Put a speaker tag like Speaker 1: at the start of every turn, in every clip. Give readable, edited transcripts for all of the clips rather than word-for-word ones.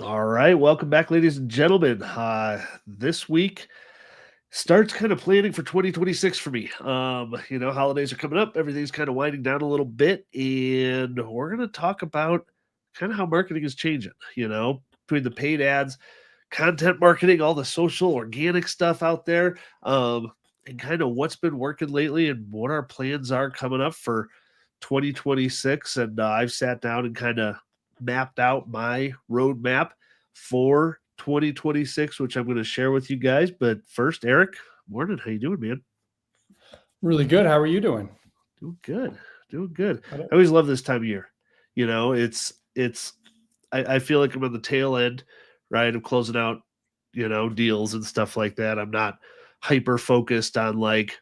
Speaker 1: All right, welcome back, ladies and gentlemen. This week starts kind of planning for 2026 for me. Holidays are coming up, everything's kind of winding down a little bit, and we're going to talk about kind of how marketing is changing, between the paid ads, content marketing, all the social, organic stuff out there, and kind of what's been working lately and what our plans are coming up for 2026. And I've sat down and kind of mapped out my roadmap for 2026, which I'm going to share with you guys. But first, Eric, morning. How you doing, man?
Speaker 2: Really good. How are you doing?
Speaker 1: Doing good. Doing good.
Speaker 2: I don't-
Speaker 1: I always love this time of year. I feel like I'm on the tail end, right, of closing out, deals and stuff like that. I'm not hyper focused on like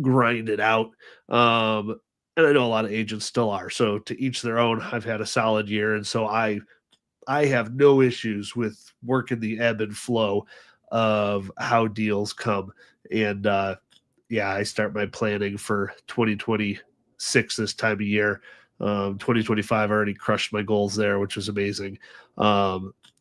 Speaker 1: grind it out. And I know a lot of agents still are. So to each their own. I've had a solid year, and so I have no issues with working the ebb and flow of how deals come. And yeah, I start my planning for 2026 this time of year. 2025 already crushed my goals there, which was amazing.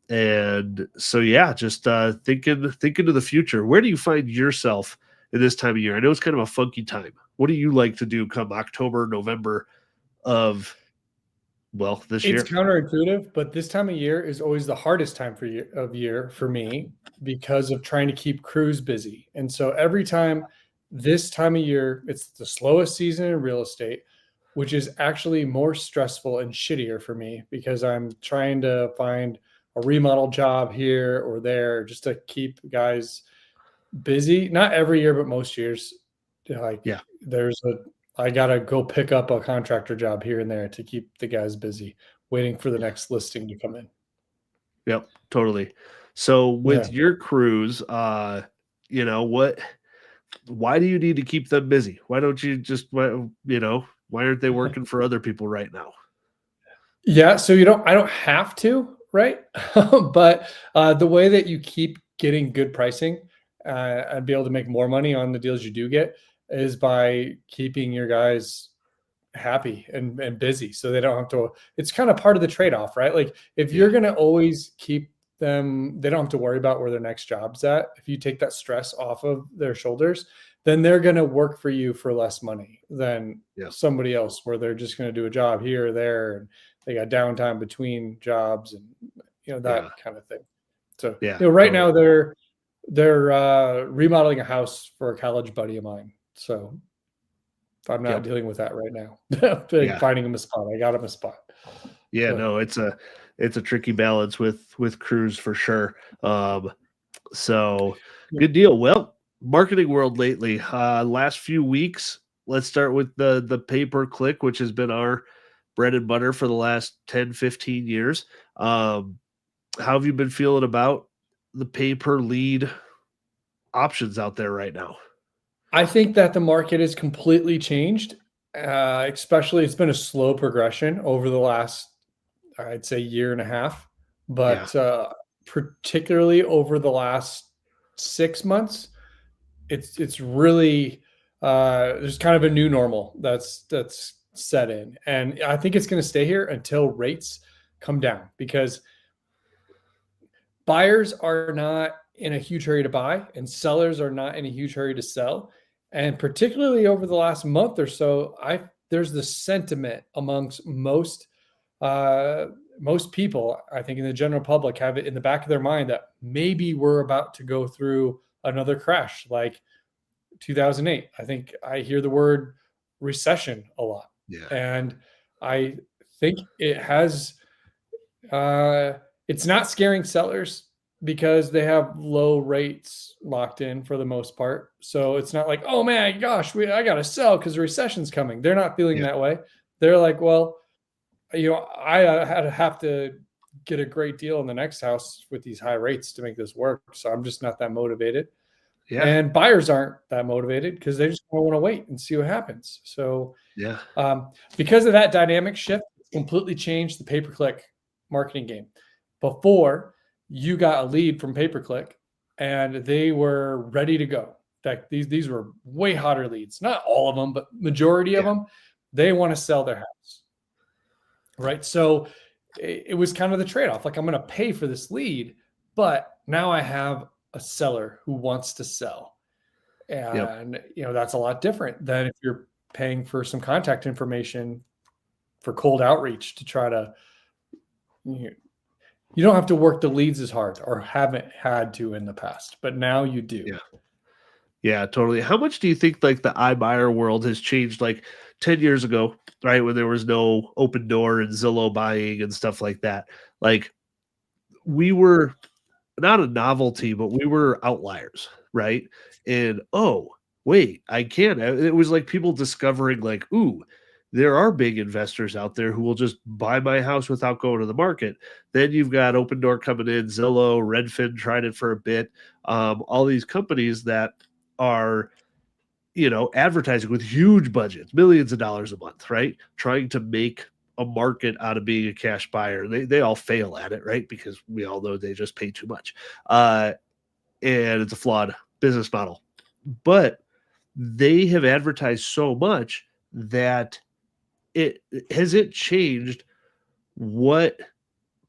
Speaker 1: And so yeah, just thinking to the future. Where do you find yourself in this time of year? I know it's kind of a funky time. What do you like to do come October, November of this
Speaker 2: It's
Speaker 1: year?
Speaker 2: counterintuitive, but this time of year is always the hardest time of year for me because of trying to keep crews busy. And so every time this time of year, it's the slowest season in real estate, which is actually more stressful and shittier for me because I'm trying to find a remodel job here or there just to keep guys busy. Not every year, but most years. Like
Speaker 1: Yeah.
Speaker 2: I gotta go pick up a contractor job here and there to keep the guys busy, waiting for the next listing to come in.
Speaker 1: Yep, totally. So
Speaker 2: Yeah.
Speaker 1: with your crews, what why do you need to keep them busy? Why don't you just why aren't they working for other people right now?
Speaker 2: Yeah. So I don't have to, right? But the way that you keep getting good pricing and be able to make more money on the deals you do get is by keeping your guys happy and busy so they don't have to. It's kind of part of the trade-off, right? Like if
Speaker 1: Yeah.
Speaker 2: you're going to always keep them, they don't have to worry about where their next job's at. If you take that stress off of their shoulders, then they're going to work for you for less money than
Speaker 1: Yeah.
Speaker 2: somebody else where they're just going to do a job here or there and they got downtime between jobs and that
Speaker 1: Yeah.
Speaker 2: kind of thing. So
Speaker 1: Yeah.
Speaker 2: right
Speaker 1: Totally.
Speaker 2: now they're remodeling a house for a college buddy of mine. So I'm not
Speaker 1: Yep.
Speaker 2: dealing with that right now.
Speaker 1: Yeah.
Speaker 2: Finding him a spot. I got him a spot.
Speaker 1: Yeah,
Speaker 2: But
Speaker 1: no, it's a tricky balance with crews for sure. So good deal. Well, marketing world lately, last few weeks, let's start with the pay per click, which has been our bread and butter for the last 10, 15 years. How have you been feeling about the pay per lead options out there right now?
Speaker 2: I think that the market has completely changed. Especially, it's been a slow progression over the last, I'd say, year and a half,
Speaker 1: Yeah.
Speaker 2: but particularly over the last 6 months, it's really there's kind of a new normal that's set in, and I think it's going to stay here until rates come down because buyers are not in a huge hurry to buy and sellers are not in a huge hurry to sell. And particularly over the last month or so, there's the sentiment amongst most people, I think in the general public, have it in the back of their mind that maybe we're about to go through another crash like 2008. I think I hear the word recession a lot.
Speaker 1: Yeah.
Speaker 2: And I think it's not scaring sellers because they have low rates locked in for the most part. So it's not like, oh man, gosh, I got to sell because the recession's coming. They're not feeling
Speaker 1: Yeah.
Speaker 2: that way. They're like, well, I have to get a great deal in the next house with these high rates to make this work. So I'm just not that motivated.
Speaker 1: Yeah.
Speaker 2: And buyers aren't that motivated because they just want to wait and see what happens. So
Speaker 1: Yeah.
Speaker 2: because of that dynamic shift, it's completely changed the pay-per-click marketing game. Before, you got a lead from pay-per-click and they were ready to go. In fact, these were way hotter leads. Not all of them, but majority of
Speaker 1: Yeah.
Speaker 2: them, they want to sell their house. Right? So it was kind of the trade-off. Like, I'm going to pay for this lead, but now I have a seller who wants to sell.
Speaker 1: Yep.
Speaker 2: And, that's a lot different than if you're paying for some contact information for cold outreach to try to, you don't have to work the leads as hard, or haven't had to in the past, but now you do.
Speaker 1: Yeah. Yeah, totally. How much do you think like the iBuyer world has changed like 10 years ago, right? When there was no Open Door and Zillow buying and stuff like that. Like we were not a novelty, but we were outliers, right? And oh, wait, I can. It was like people discovering like, ooh, there are big investors out there who will just buy my house without going to the market. Then you've got Open Door coming in, Zillow, Redfin tried it for a bit. All these companies that are advertising with huge budgets, millions of dollars a month, right? Trying to make a market out of being a cash buyer. They all fail at it, right? Because we all know they just pay too much. And it's a flawed business model. But they have advertised so much that it changed what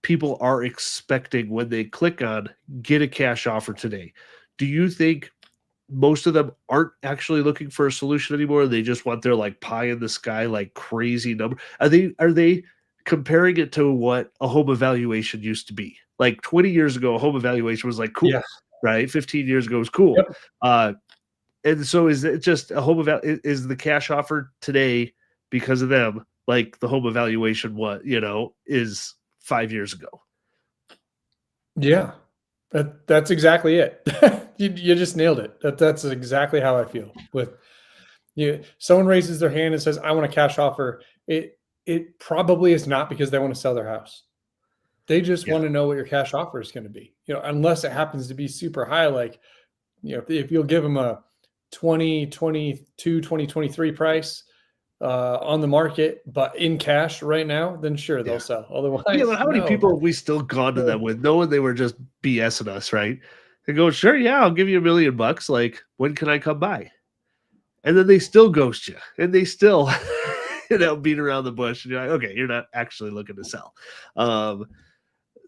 Speaker 1: people are expecting when they click on get a cash offer today. Do you think most of them aren't actually looking for a solution anymore? They just want their like pie in the sky, like crazy number. Are they comparing it to what a home evaluation used to be? Like 20 years ago, a home evaluation was like cool,
Speaker 2: Yeah.
Speaker 1: right? 15 years ago was cool.
Speaker 2: Yep.
Speaker 1: And so is it just a home is the cash offer today because of them, like the home evaluation, is 5 years ago?
Speaker 2: Yeah. That's exactly it. You just nailed it. That's exactly how I feel with someone raises their hand and says, I want a cash offer. It probably is not because they want to sell their house. They just want to know what your cash offer is going to be, unless it happens to be super high. Like, if you'll give them a 2022, 2023 price on the market, but in cash right now, then sure, they'll sell. Otherwise,
Speaker 1: but how many people have we still gone to them with knowing they were just BSing us, right? They go, sure, yeah, I'll give you $1 million. Like, when can I come by? And then they still ghost you, and they still, beat around the bush. And you're like, okay, you're not actually looking to sell.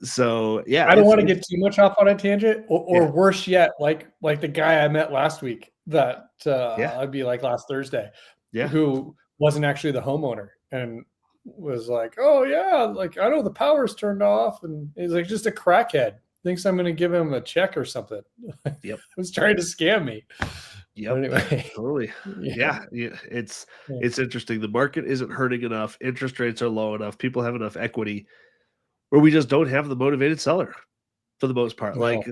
Speaker 1: So yeah,
Speaker 2: I don't want to get too much off on a tangent, or worse yet, like the guy I met last week that I'd be like last Thursday, who wasn't actually the homeowner and was like, oh yeah, like I know the power's turned off, and he's like just a crackhead, thinks I'm going to give him a check or something.
Speaker 1: Yep.
Speaker 2: Was trying to scam me.
Speaker 1: Yep. Anyway. Totally. Yeah. It's interesting. The market isn't hurting enough. Interest rates are low enough. People have enough equity where we just don't have the motivated seller for the most part.
Speaker 2: Wow.
Speaker 1: Like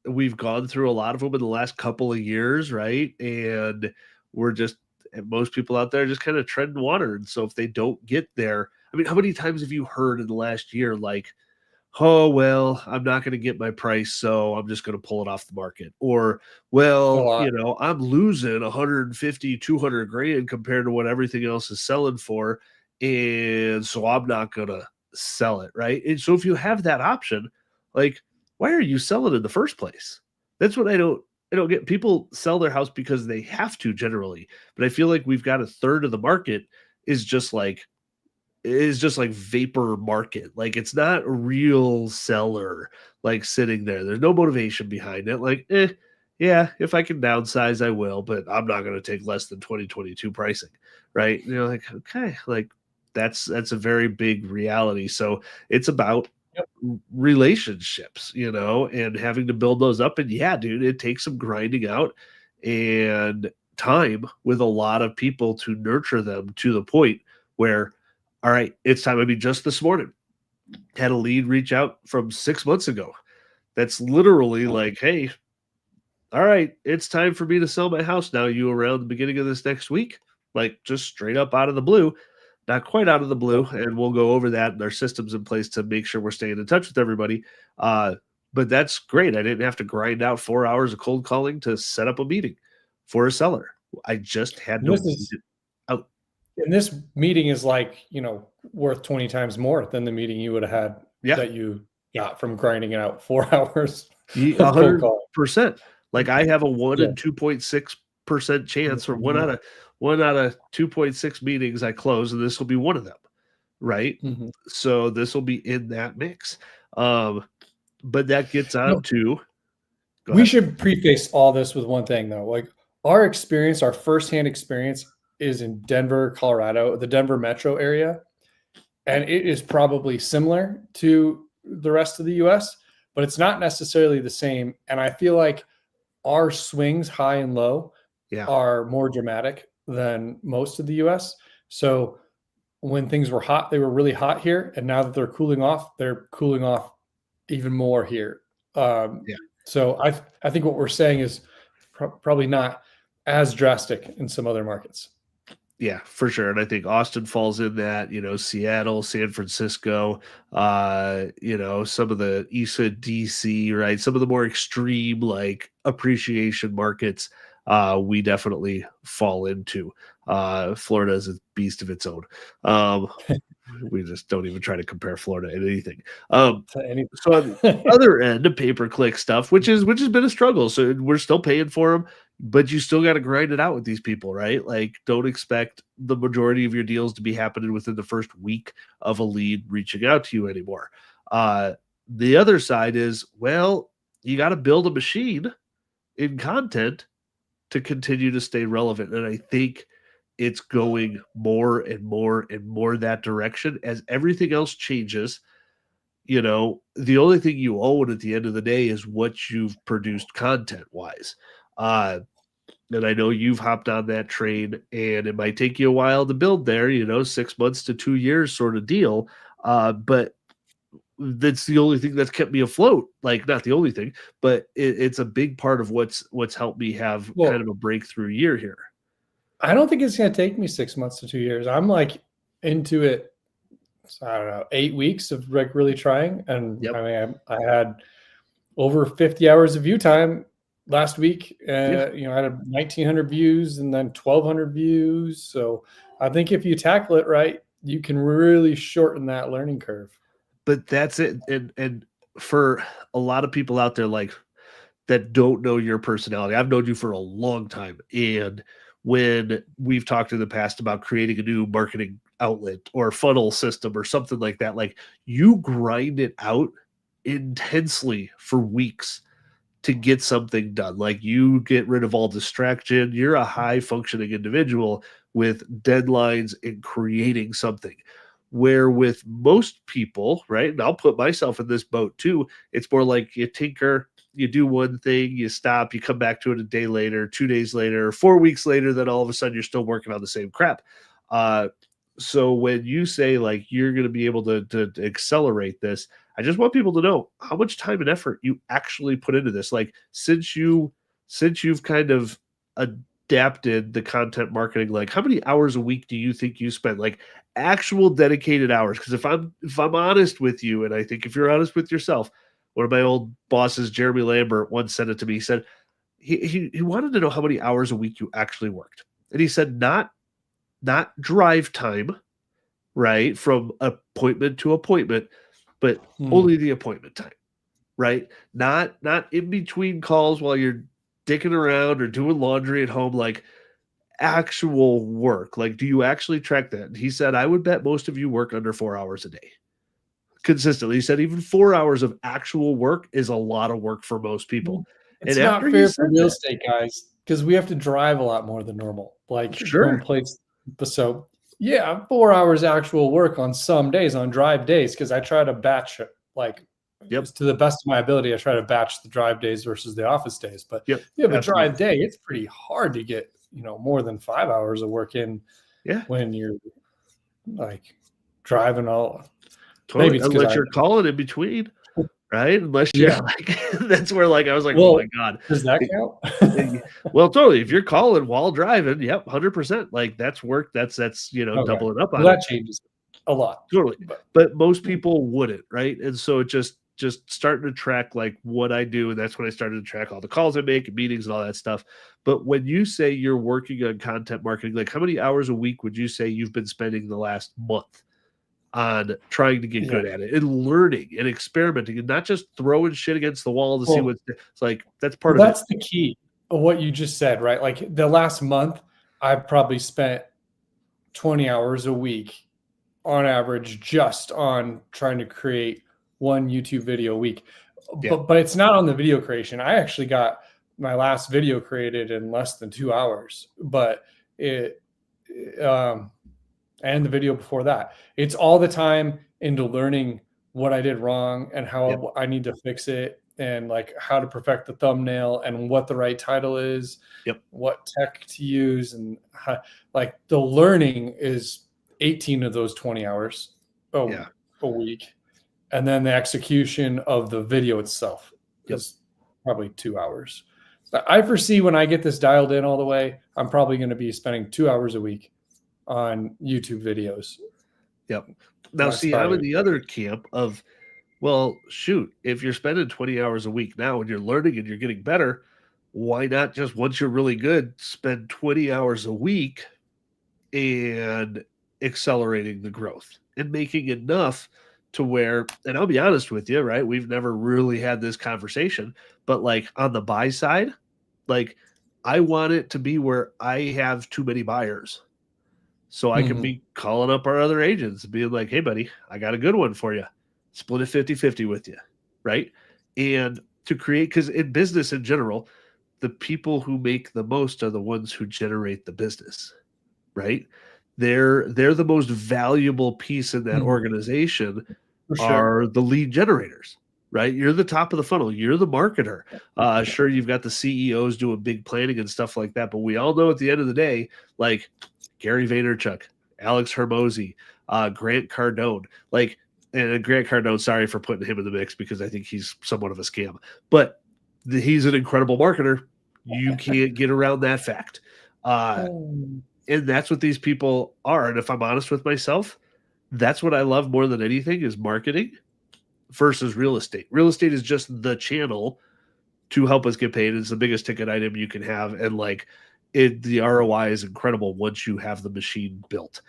Speaker 1: we've gone through a lot of them in the last couple of years, right? And most people out there just kind of treading water. And so if they don't get there, I mean, how many times have you heard in the last year, like, oh, well, I'm not going to get my price, so I'm just going to pull it off the market. Or, well, I'm losing 150, 200 grand compared to what everything else is selling for. And so I'm not going to sell it, right? And so if you have that option, like, why are you selling in the first place? That's what I don't get. People sell their house because they have to generally, but I feel like we've got a third of the market is just like vapor market. Like, it's not a real seller, like sitting there. There's no motivation behind it. Like, yeah, if I can downsize, I will, but I'm not going to take less than 2022 pricing, right? Like, okay, like that's a very big reality. So it's about relationships, and having to build those up. And yeah, dude, it takes some grinding out and time with a lot of people to nurture them to the point where, all right, it's time. I mean, just this morning, had a lead reach out from 6 months ago. That's literally like, hey, all right, it's time for me to sell my house now. You around the beginning of this next week? Like, just straight up out of the blue. Not quite out of the blue, and we'll go over that and our systems in place to make sure we're staying in touch with everybody. But that's great. I didn't have to grind out 4 hours of cold calling to set up a meeting for a seller. I just had to.
Speaker 2: And this meeting is like, worth 20 times more than the meeting you would have had that you got from grinding it out 4 hours.
Speaker 1: 100%. Like, I have a 1 in 2.6% chance, or one out of 2.6 meetings I close, and this will be one of them, right?
Speaker 2: Mhm.
Speaker 1: So this will be in that mix. But that gets on
Speaker 2: No,
Speaker 1: to go
Speaker 2: we
Speaker 1: ahead.
Speaker 2: should preface all this with one thing though. Like our experience, our firsthand experience is in Denver, Colorado, the Denver metro area. And it is probably similar to the rest of the US, but it's not necessarily the same. And I feel like our swings high and low
Speaker 1: Yeah.
Speaker 2: are more dramatic than most of the US. So when things were hot, they were really hot here. And now that they're cooling off even more here. Um,
Speaker 1: Yeah.
Speaker 2: so I think what we're saying is probably not as drastic in some other markets.
Speaker 1: Yeah, for sure. And I think Austin falls in that, Seattle, San Francisco, some of the ESA DC, right? Some of the more extreme like appreciation markets, we definitely fall into. Florida is a beast of its own. Um, we just don't even try to compare Florida to anything. So on the other end of pay-per-click stuff, which has been a struggle. So we're still paying for them, but you still got to grind it out with these people, right? Like, don't expect the majority of your deals to be happening within the first week of a lead reaching out to you anymore. The other side is, well, you got to build a machine in content to continue to stay relevant. And I think it's going more and more and more that direction as everything else changes. The only thing you own at the end of the day is what you've produced content wise. And I know you've hopped on that train, and it might take you a while to build there, 6 months to 2 years sort of deal. But that's the only thing that's kept me afloat. Like, not the only thing, but it's a big part of what's helped me have kind
Speaker 2: Well,
Speaker 1: of a breakthrough year here.
Speaker 2: I don't think it's going to take me 6 months to 2 years. I'm like into it. I don't know, 8 weeks of like really trying, and
Speaker 1: Yep.
Speaker 2: I mean, I had over 50 hours of view time last week.
Speaker 1: Yeah.
Speaker 2: I had 1,900 views and then 1,200 views. So I think if you tackle it right, you can really shorten that learning curve.
Speaker 1: But that's it. And for a lot of people out there, like, that don't know your personality, I've known you for a long time. And when we've talked in the past about creating a new marketing outlet or funnel system or something like that, like, you grind it out intensely for weeks to get something done. Like, you get rid of all distraction. You're a high functioning individual with deadlines and creating something. Where with most people, right? And I'll put myself in this boat too. It's more like you tinker, you do one thing, you stop, you come back to it a day later, 2 days later, 4 weeks later, then all of a sudden you're still working on the same crap. So when you say like you're going to be able to accelerate this, I just want people to know how much time and effort you actually put into this. Like, since you've kind of adapted the content marketing, like, how many hours a week do you think you spend, like, actual dedicated hours? Because if I'm honest with you, and I think if you're honest with yourself, one of my old bosses, Jeremy Lambert, once said it to me. He said he wanted to know how many hours a week you actually worked, and he said not drive time, right, from appointment to appointment, but only the appointment time, right? Not in between calls while you're dicking around or doing laundry at home, like actual work. Like, do you actually track that? And he said, I would bet most of you work under 4 hours a day consistently. He said even 4 hours of actual work is a lot of work for most people.
Speaker 2: It's
Speaker 1: And after
Speaker 2: not
Speaker 1: he
Speaker 2: fair for
Speaker 1: said
Speaker 2: real
Speaker 1: that,
Speaker 2: estate guys because we have to drive a lot more than normal, like from
Speaker 1: sure,
Speaker 2: place. So yeah, 4 hours actual work on some days on drive days because I try to batch it like
Speaker 1: yep,
Speaker 2: to the best of my ability. I try to batch the drive days versus the office days. But
Speaker 1: yep,
Speaker 2: if you have a
Speaker 1: absolutely,
Speaker 2: drive day, it's pretty hard to get more than 5 hours of work in
Speaker 1: yeah,
Speaker 2: when you're like driving all.
Speaker 1: totally.
Speaker 2: Maybe it's because
Speaker 1: Unless
Speaker 2: I
Speaker 1: you're calling in between, right? Unless you're
Speaker 2: yeah.
Speaker 1: like, that's where, like, I was like, oh
Speaker 2: Well,
Speaker 1: my god.
Speaker 2: does that
Speaker 1: It-
Speaker 2: count?
Speaker 1: well, totally. If you're calling while driving, yep, 100%. Like, that's work. That's
Speaker 2: Okay.
Speaker 1: doubling up
Speaker 2: Well,
Speaker 1: on it.
Speaker 2: that changes a lot.
Speaker 1: Totally.
Speaker 2: But
Speaker 1: But most people wouldn't, right? And so it just starting to track like what I do, and that's when I started to track all the calls I make and meetings and all that stuff. But when you say you're working on content marketing, like, how many hours a week would you say you've been spending the last month on trying to get
Speaker 2: yeah.
Speaker 1: good at it and learning and experimenting and not just throwing shit against the wall to see
Speaker 2: Well,
Speaker 1: what's it's like that's part
Speaker 2: well,
Speaker 1: of it.
Speaker 2: that's the key of what you just said, right? Like the last month, I've probably spent 20 hours a week on average just on trying to create one YouTube video a week.
Speaker 1: Yeah.
Speaker 2: But it's not on the video creation. I actually got my last video created in less than 2 hours, but and the video before that. It's all the time into learning what I did wrong and how I need to fix it, and like how to perfect the thumbnail and what the right title is, what tech to use, and how, like the learning is 18 of those 20 hours a week. And then the execution of the video itself is probably 2 hours. I foresee when I get this dialed in all the way, I'm probably going to be spending 2 hours a week on YouTube videos.
Speaker 1: Yep. Now, see, I'm in the other camp of, well, shoot, if you're spending 20 hours a week now and you're learning and you're getting better, why not just, once you're really good, spend 20 hours a week and accelerating the growth and making enough to where, and I'll be honest with you, right? We've never really had this conversation, but like on the buy side, like I want it to be where I have too many buyers. So I can be calling up our other agents and being like, hey, buddy, I got a good one for you. Split it 50-50 with you, right? And to create, because in business in general, the people who make the most are the ones who generate the business, right? They're the most valuable piece in that organization are the lead generators, right? You're the top of the funnel. You're the marketer. Sure, you've got the CEOs doing big planning and stuff like that, but we all know at the end of the day, like Gary Vaynerchuk, Alex Hormozi, Grant Cardone, like, and Grant Cardone, sorry for putting him in the mix because I think he's somewhat of a scam, but he's an incredible marketer. You can't get around that fact. And that's what these people are. And if I'm honest with myself, that's what I love more than anything is marketing versus real estate. Real estate is just the channel to help us get paid. It's the biggest ticket item you can have. And like the ROI is incredible once you have the machine built.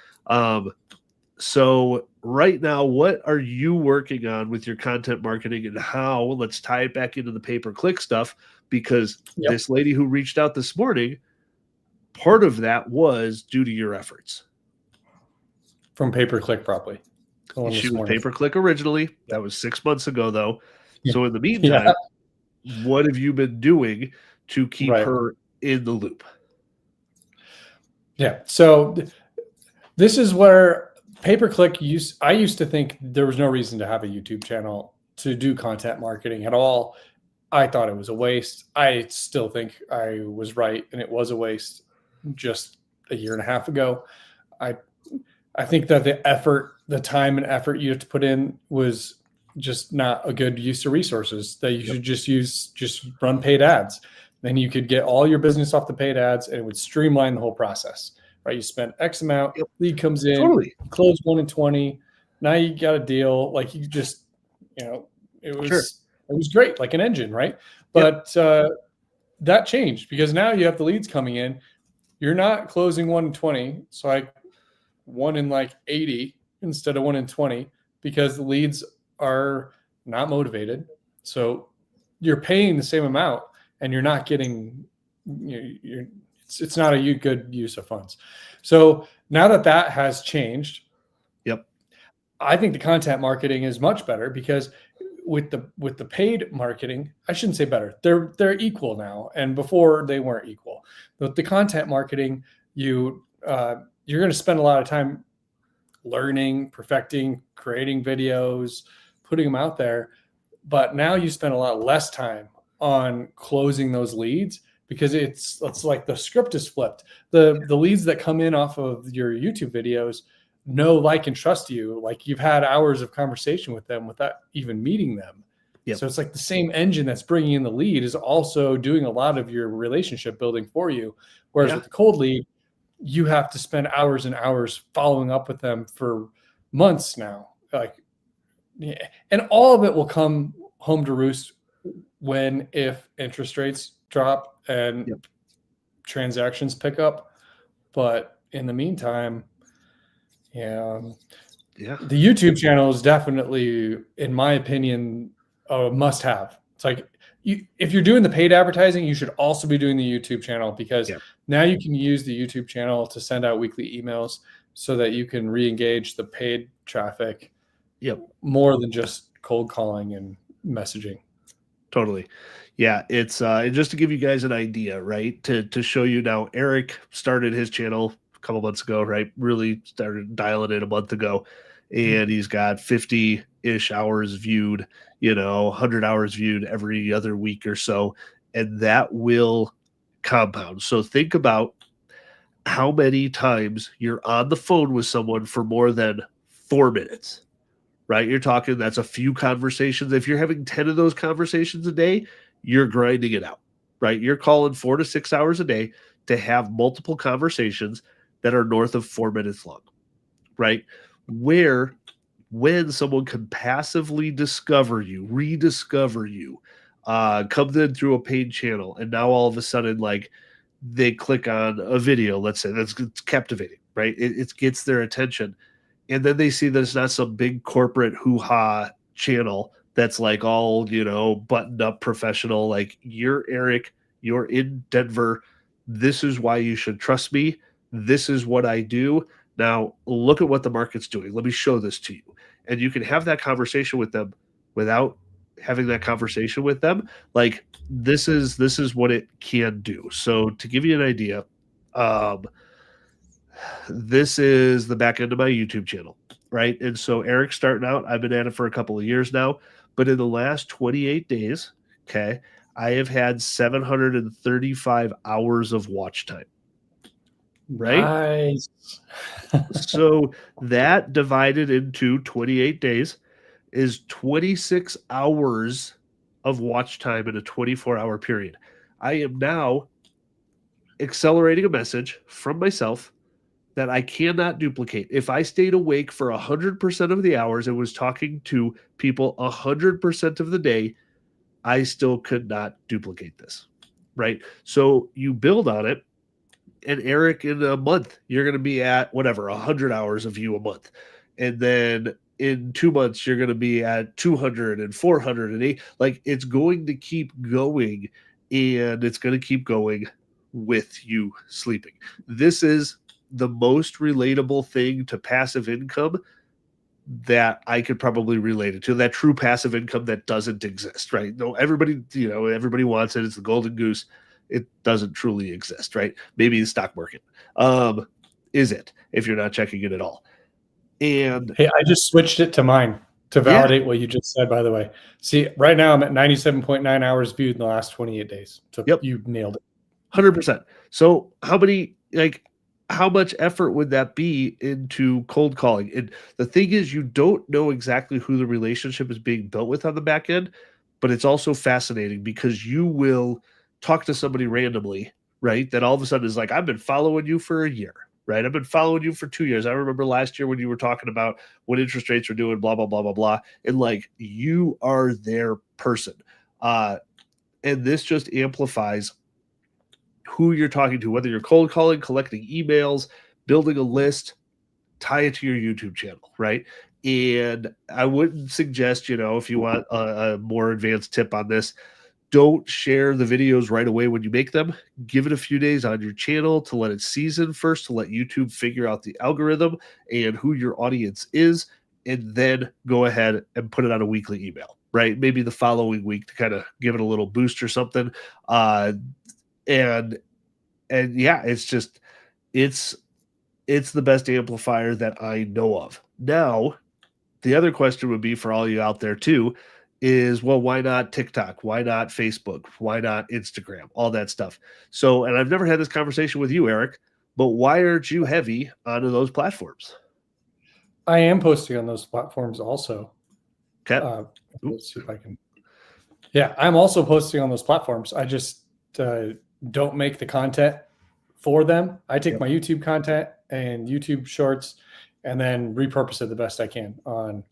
Speaker 1: So right now, what are you working on with your content marketing and how? Let's tie it back into the pay-per-click stuff, because this lady who reached out this morning, part of that was due to your efforts.
Speaker 2: From pay-per-click, probably.
Speaker 1: She was pay-per-click originally. That was 6 months ago, though. So in the meantime, what have you been doing to keep her in the loop?
Speaker 2: Yeah. So this is where pay-per-click I used to think there was no reason to have a YouTube channel to do content marketing at all. I thought it was a waste. I still think I was right, and it was a waste just a year and a half ago. I think that the time and effort you have to put in was just not a good use of resources, that you should just run paid ads. Then you could get all your business off the paid ads, and it would streamline the whole process, right? You spend X amount, lead comes in, close 1 in 20. Now you got a deal. Like you just, it was great, like an engine, right? But that changed because now you have the leads coming in. You're not closing 1 in 20. So 1 in like 80 instead of 1 in 20 because the leads are not motivated. So you're paying the same amount and you're not getting, it's not a good use of funds. So now that has changed, I think the content marketing is much better because with the paid marketing, I shouldn't say better. They're equal now, and before they weren't equal. But the content marketing, you're going to spend a lot of time learning, perfecting, creating videos, putting them out there. But now you spend a lot less time on closing those leads because it's like the script is flipped. The leads that come in off of your YouTube videos know, like, and trust you. Like you've had hours of conversation with them without even meeting them. So it's like the same engine that's bringing in the lead is also doing a lot of your relationship building for you. Whereas with the cold lead, you have to spend hours and hours following up with them for months now. And all of it will come home to roost if interest rates drop and transactions pick up. But in the meantime, the YouTube channel is definitely, in my opinion, a must-have. It's like if you're doing the paid advertising, you should also be doing the YouTube channel because now you can use the YouTube channel to send out weekly emails so that you can re-engage the paid traffic.
Speaker 1: Yep.
Speaker 2: More than just cold calling and messaging.
Speaker 1: Totally. Yeah, it's and just to give you guys an idea, right? To show you now, Eric started his channel a couple months ago, right? Really started dialing in a month ago, and he's got 50-ish hours viewed, 100 hours viewed every other week or so, and that will compound. So think about how many times you're on the phone with someone for more than 4 minutes, right? You're talking that's a few conversations. If you're having 10 of those conversations a day, you're grinding it out, right? You're calling 4 to 6 hours a day to have multiple conversations that are north of 4 minutes long, right? Where when someone can passively discover you, rediscover you, come in through a paid channel, and now all of a sudden, like they click on a video, let's say that's it's captivating, right? It gets their attention, and then they see that it's not some big corporate hoo-ha channel that's like all buttoned up professional. Like, you're Eric, you're in Denver, this is why you should trust me, this is what I do. Now look at what the market's doing, let me show this to you. And you can have that conversation with them without having that conversation with them. Like, this is what it can do. So to give you an idea, this is the back end of my YouTube channel, right? And so Eric's starting out. I've been at it for a couple of years now, but in the last 28 days, okay, I have had 735 hours of watch time, right?
Speaker 2: Nice.
Speaker 1: So that divided into 28 days is 26 hours of watch time in a 24-hour period. I am now accelerating a message from myself that I cannot duplicate. If I stayed awake for 100% of the hours and was talking to people 100% of the day, I still could not duplicate this, right? So you build on it, and Eric, in a month, you're going to be at whatever, 100 hours of you a month. And then in 2 months, you're going to be at 200 and 408. Like, it's going to keep going, and it's going to keep going with you sleeping. This is the most relatable thing to passive income that I could probably relate it to, that true passive income that doesn't exist, right? No, everybody wants it. It's the golden goose. It doesn't truly exist, right? Maybe the stock market is it, if you're not checking it at all. And
Speaker 2: hey, I just switched it to mine to validate what you just said, by the way. See, right now I'm at 97.9 hours viewed in the last 28 days. So
Speaker 1: yep,
Speaker 2: you nailed it.
Speaker 1: 100%. So how much effort would that be into cold calling? And the thing is, you don't know exactly who the relationship is being built with on the back end, but it's also fascinating because you will talk to somebody randomly, right? That all of a sudden is like, I've been following you for a year, right? I've been following you for 2 years. I remember last year when you were talking about what interest rates are doing, blah, blah, blah, blah, blah. And like, you are their person. And this just amplifies who you're talking to, whether you're cold calling, collecting emails, building a list, tie it to your YouTube channel, right? And I wouldn't suggest, if you want a more advanced tip on this, don't share the videos right away when you make them. Give it a few days on your channel to let it season first, to let YouTube figure out the algorithm and who your audience is, and then go ahead and put it on a weekly email, right? Maybe the following week to kind of give it a little boost or something. And yeah, it's the best amplifier that I know of. Now, the other question would be for all you out there too is, well, why not TikTok? Why not Facebook? Why not Instagram? All that stuff. So, and I've never had this conversation with you, Eric, but why aren't you heavy onto those platforms?
Speaker 2: I am posting on those platforms also.
Speaker 1: Okay.
Speaker 2: Let's see if I can. Yeah, I'm also posting on those platforms. I just don't make the content for them. I take my YouTube content and YouTube shorts and then repurpose it the best I can on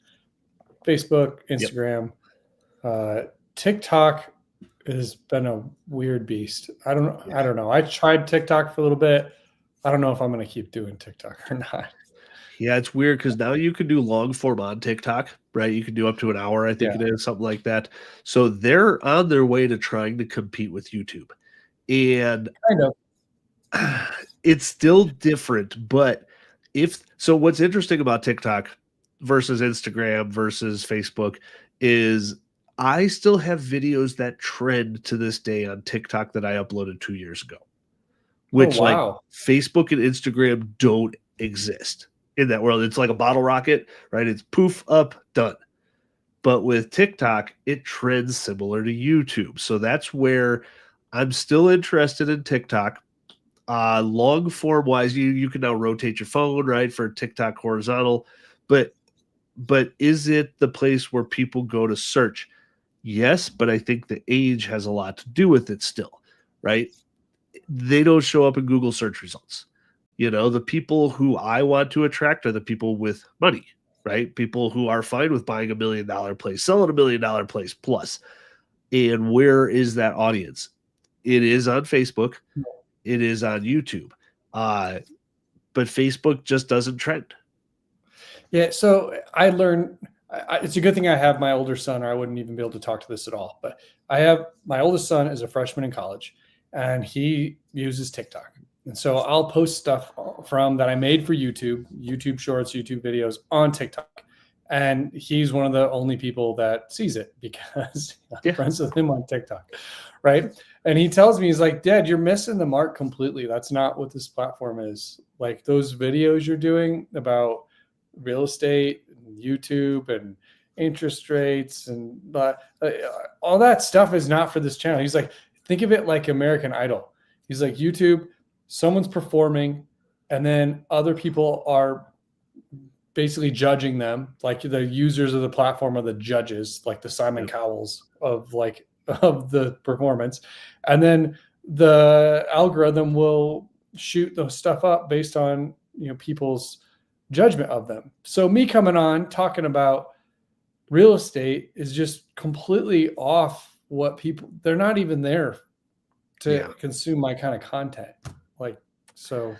Speaker 2: Facebook, Instagram. TikTok has been a weird beast. I don't know. I tried TikTok for a little bit. I don't know if I'm going to keep doing TikTok or not.
Speaker 1: Yeah, it's weird because now you can do long form on TikTok, right? You can do up to an hour, I think it is, something like that. So they're on their way to trying to compete with YouTube. And
Speaker 2: kind of.
Speaker 1: It's still different, but what's interesting about TikTok versus Instagram versus Facebook is I still have videos that trend to this day on TikTok that I uploaded 2 years ago,
Speaker 2: Oh,
Speaker 1: which like
Speaker 2: wow.
Speaker 1: Facebook and Instagram don't exist in that world. It's like a bottle rocket, right? It's poof up, done. But with TikTok, it trends similar to YouTube. So that's where I'm still interested in TikTok. Long form wise, you can now rotate your phone, right, for TikTok horizontal, but is it the place where people go to search? Yes, but I think the age has a lot to do with it still, right? They don't show up in Google search results. You know, the people who I want to attract are the people with money, right? People who are fine with buying $1 million place, selling $1 million place plus. And where is that audience? It is on Facebook. It is on YouTube. But Facebook just doesn't trend.
Speaker 2: Yeah, so I learned it's a good thing I have my older son, or I wouldn't even be able to talk to this at all. But I have my oldest son is a freshman in college, and he uses TikTok. And so I'll post stuff from that I made for YouTube, YouTube Shorts, YouTube videos on TikTok. And he's one of the only people that sees it because I'm friends with him on TikTok, right? And he tells me, he's like, Dad, you're missing the mark completely. That's not what this platform is. Like those videos you're doing about real estate, and YouTube, and interest rates, and all that stuff is not for this channel. He's like, think of it like American Idol. He's like, YouTube, someone's performing, and then other people are basically judging them. Like the users of the platform are the judges, like the Simon Cowells of the performance, and then the algorithm will shoot the stuff up based on people's judgment of them. So me coming on talking about real estate is just completely off what people, they're not even there to consume my kind of content. Like, so.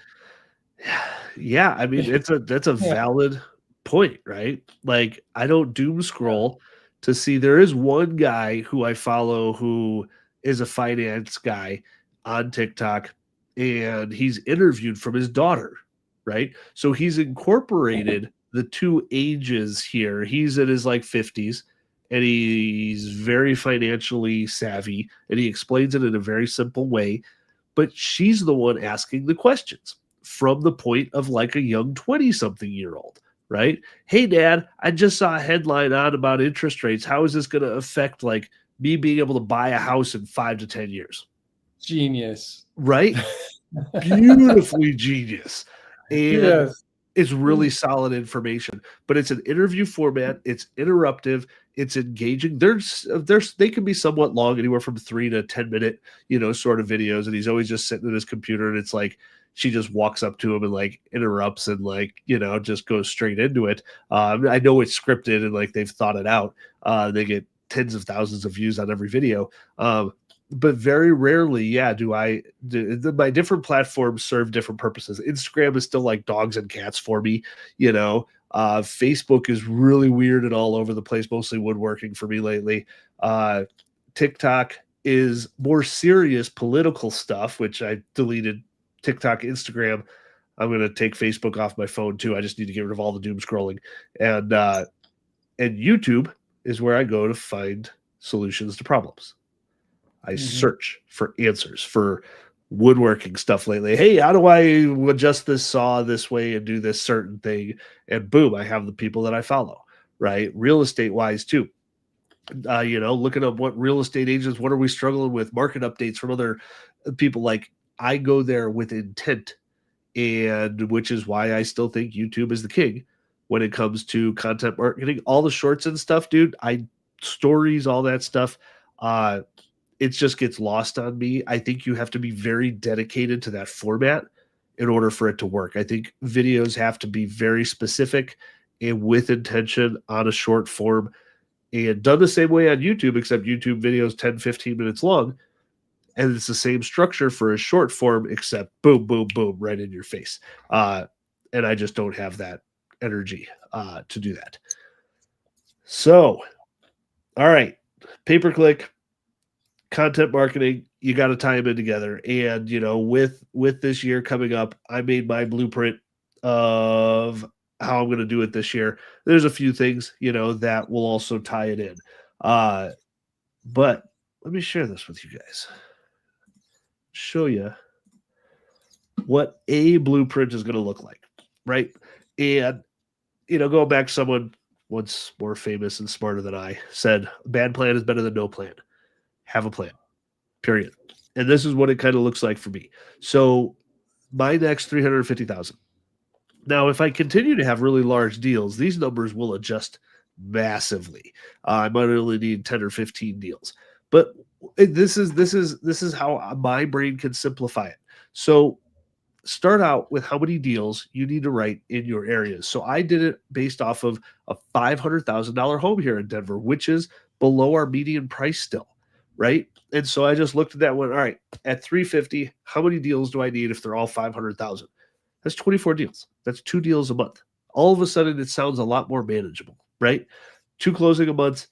Speaker 1: Yeah. I mean, that's a valid point, right? Like I don't doom scroll to see. There is one guy who I follow who is a finance guy on TikTok, and he's interviewed from his daughter, right? So he's incorporated the two ages here. He's in his like 50s and he's very financially savvy and he explains it in a very simple way. But she's the one asking the questions from the point of like a young 20 something year old, right? Hey, Dad, I just saw a headline on about interest rates. How is this going to affect like me being able to buy a house in 5 to 10 years?
Speaker 2: Genius.
Speaker 1: Right? Beautifully genius. And it's really solid information, but it's an interview format. It's interruptive. It's engaging. They can be somewhat long, anywhere from 3 to 10 minute, sort of videos. And he's always just sitting at his computer, and it's like she just walks up to him and like interrupts and like just goes straight into it. I know it's scripted and like they've thought it out. They get tens of thousands of views on every video. But very rarely, my different platforms serve different purposes. Instagram is still like dogs and cats for me, Facebook is really weird and all over the place, mostly woodworking for me lately. TikTok is more serious political stuff, which I deleted TikTok, Instagram. I'm going to take Facebook off my phone too. I just need to get rid of all the doom scrolling. And YouTube is where I go to find solutions to problems. I search for answers for woodworking stuff lately. Hey, how do I adjust this saw this way and do this certain thing? And boom, I have the people that I follow, right? Real estate wise too. Looking up what real estate agents, what are we struggling with? Market updates from other people. Like I go there with intent, and which is why I still think YouTube is the king when it comes to content marketing. All the shorts and stuff, dude. Stories, all that stuff. It just gets lost on me. I think you have to be very dedicated to that format in order for it to work. I think videos have to be very specific and with intention on a short form and done the same way on YouTube, except YouTube videos 10, 15 minutes long. And it's the same structure for a short form, except boom, boom, boom, right in your face. And I just don't have that energy to do that. So, all right, pay-per-click, content marketing, you got to tie them in together. And with this year coming up, I made my blueprint of how I'm going to do it this year. There's a few things, that will also tie it in. But let me share this with you guys. Show you what a blueprint is going to look like, right? And, going back, someone once more famous and smarter than I said, a bad plan is better than no plan. Have a plan, period. And this is what it kind of looks like for me. So my next 350,000. Now, if I continue to have really large deals, these numbers will adjust massively. I might only need 10 or 15 deals, but this is how my brain can simplify it. So start out with how many deals you need to write in your areas. So I did it based off of a $500,000 home here in Denver, which is below our median price still, right? And so I just looked at that one. All right, at 350, how many deals do I need if they're all 500,000? That's 24 deals. That's 2 deals a month. All of a sudden, it sounds a lot more manageable, right? 2 closing a month,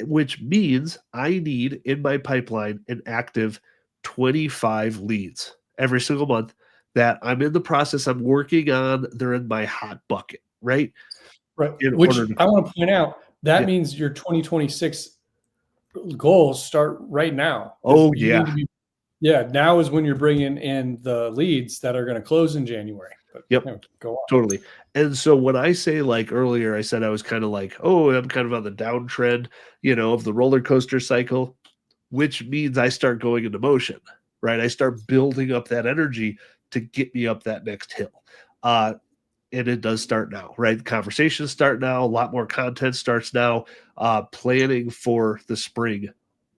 Speaker 1: which means I need in my pipeline an active 25 leads every single month that I'm in the process. I'm working on. They're in my hot bucket, right?
Speaker 2: Right.
Speaker 1: In
Speaker 2: Which
Speaker 1: order to,
Speaker 2: I want to point out, that
Speaker 1: yeah.
Speaker 2: means your 2026 goals start right now.
Speaker 1: Oh,
Speaker 2: You
Speaker 1: yeah.
Speaker 2: need to be, now is when you're bringing in the leads that are going to close in January. But
Speaker 1: Yep.
Speaker 2: Go on.
Speaker 1: Totally. And so when I say, like earlier, I said I was kind of like, oh, I'm kind of on the downtrend, of the roller coaster cycle, which means I start going into motion, right? I start building up that energy to get me up that next hill. And it does start now, right? The conversations start now. A lot more content starts now. Planning for the spring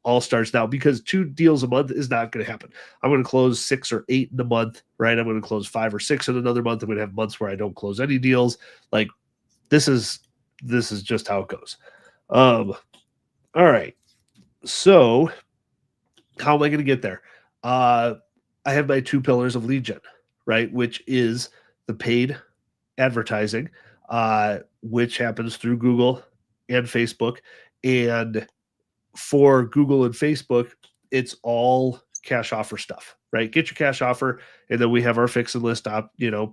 Speaker 1: all starts now, because 2 deals a month is not going to happen. I'm going to close 6 or 8 in a month, right? I'm going to close 5 or 6 in another month. I'm going to have months where I don't close any deals. Like this is just how it goes. All right. So how am I going to get there? I have my 2 pillars of lead gen, right? Which is the paid advertising, which happens through Google and Facebook. And for Google and Facebook, it's all cash offer stuff, right? Get your cash offer, and then we have our fix and list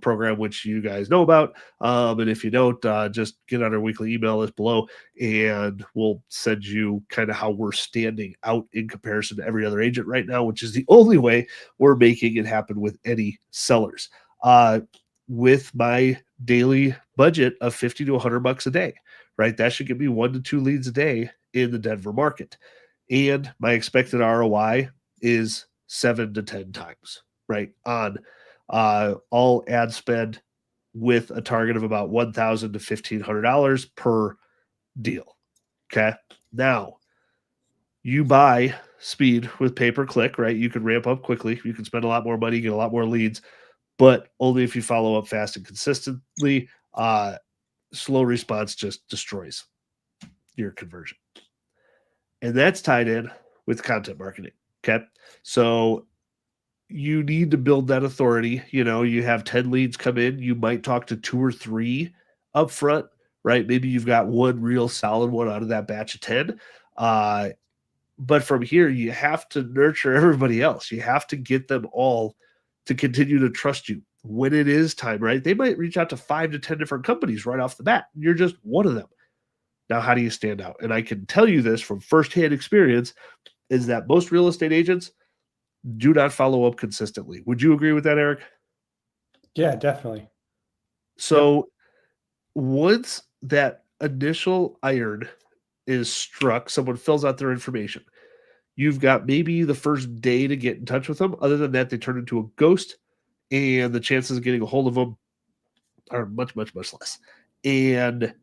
Speaker 1: program, which you guys know about. And if you don't, just get on our weekly email list below, and we'll send you kind of how we're standing out in comparison to every other agent right now, which is the only way we're making it happen with any sellers. With my daily budget of 50 to $100 a day, right? That should give me 1 to 2 leads a day in the Denver market. And my expected ROI is 7 to 10 times, right? On all ad spend, with a target of about $1,000 to $1,500 per deal. Okay. Now, you buy speed with pay per click, right? You can ramp up quickly. You can spend a lot more money, get a lot more leads, but only if you follow up fast and consistently. Slow response just destroys your conversion. And that's tied in with content marketing. Okay. So you need to build that authority. You have 10 leads come in, you might talk to 2 or 3 up front, right? Maybe you've got one real solid one out of that batch of 10. But from here, you have to nurture everybody else. You have to get them all to continue to trust you when it is time, right? They might reach out to 5 to 10 different companies right off the bat. You're just one of them. Now, how do you stand out? And I can tell you this from firsthand experience, is that most real estate agents do not follow up consistently. Would you agree with that, Eric?
Speaker 2: Yeah, definitely.
Speaker 1: So once that initial iron is struck, someone fills out their information. You've got maybe the first day to get in touch with them. Other than that, they turn into a ghost, and the chances of getting a hold of them are much, much, much less. And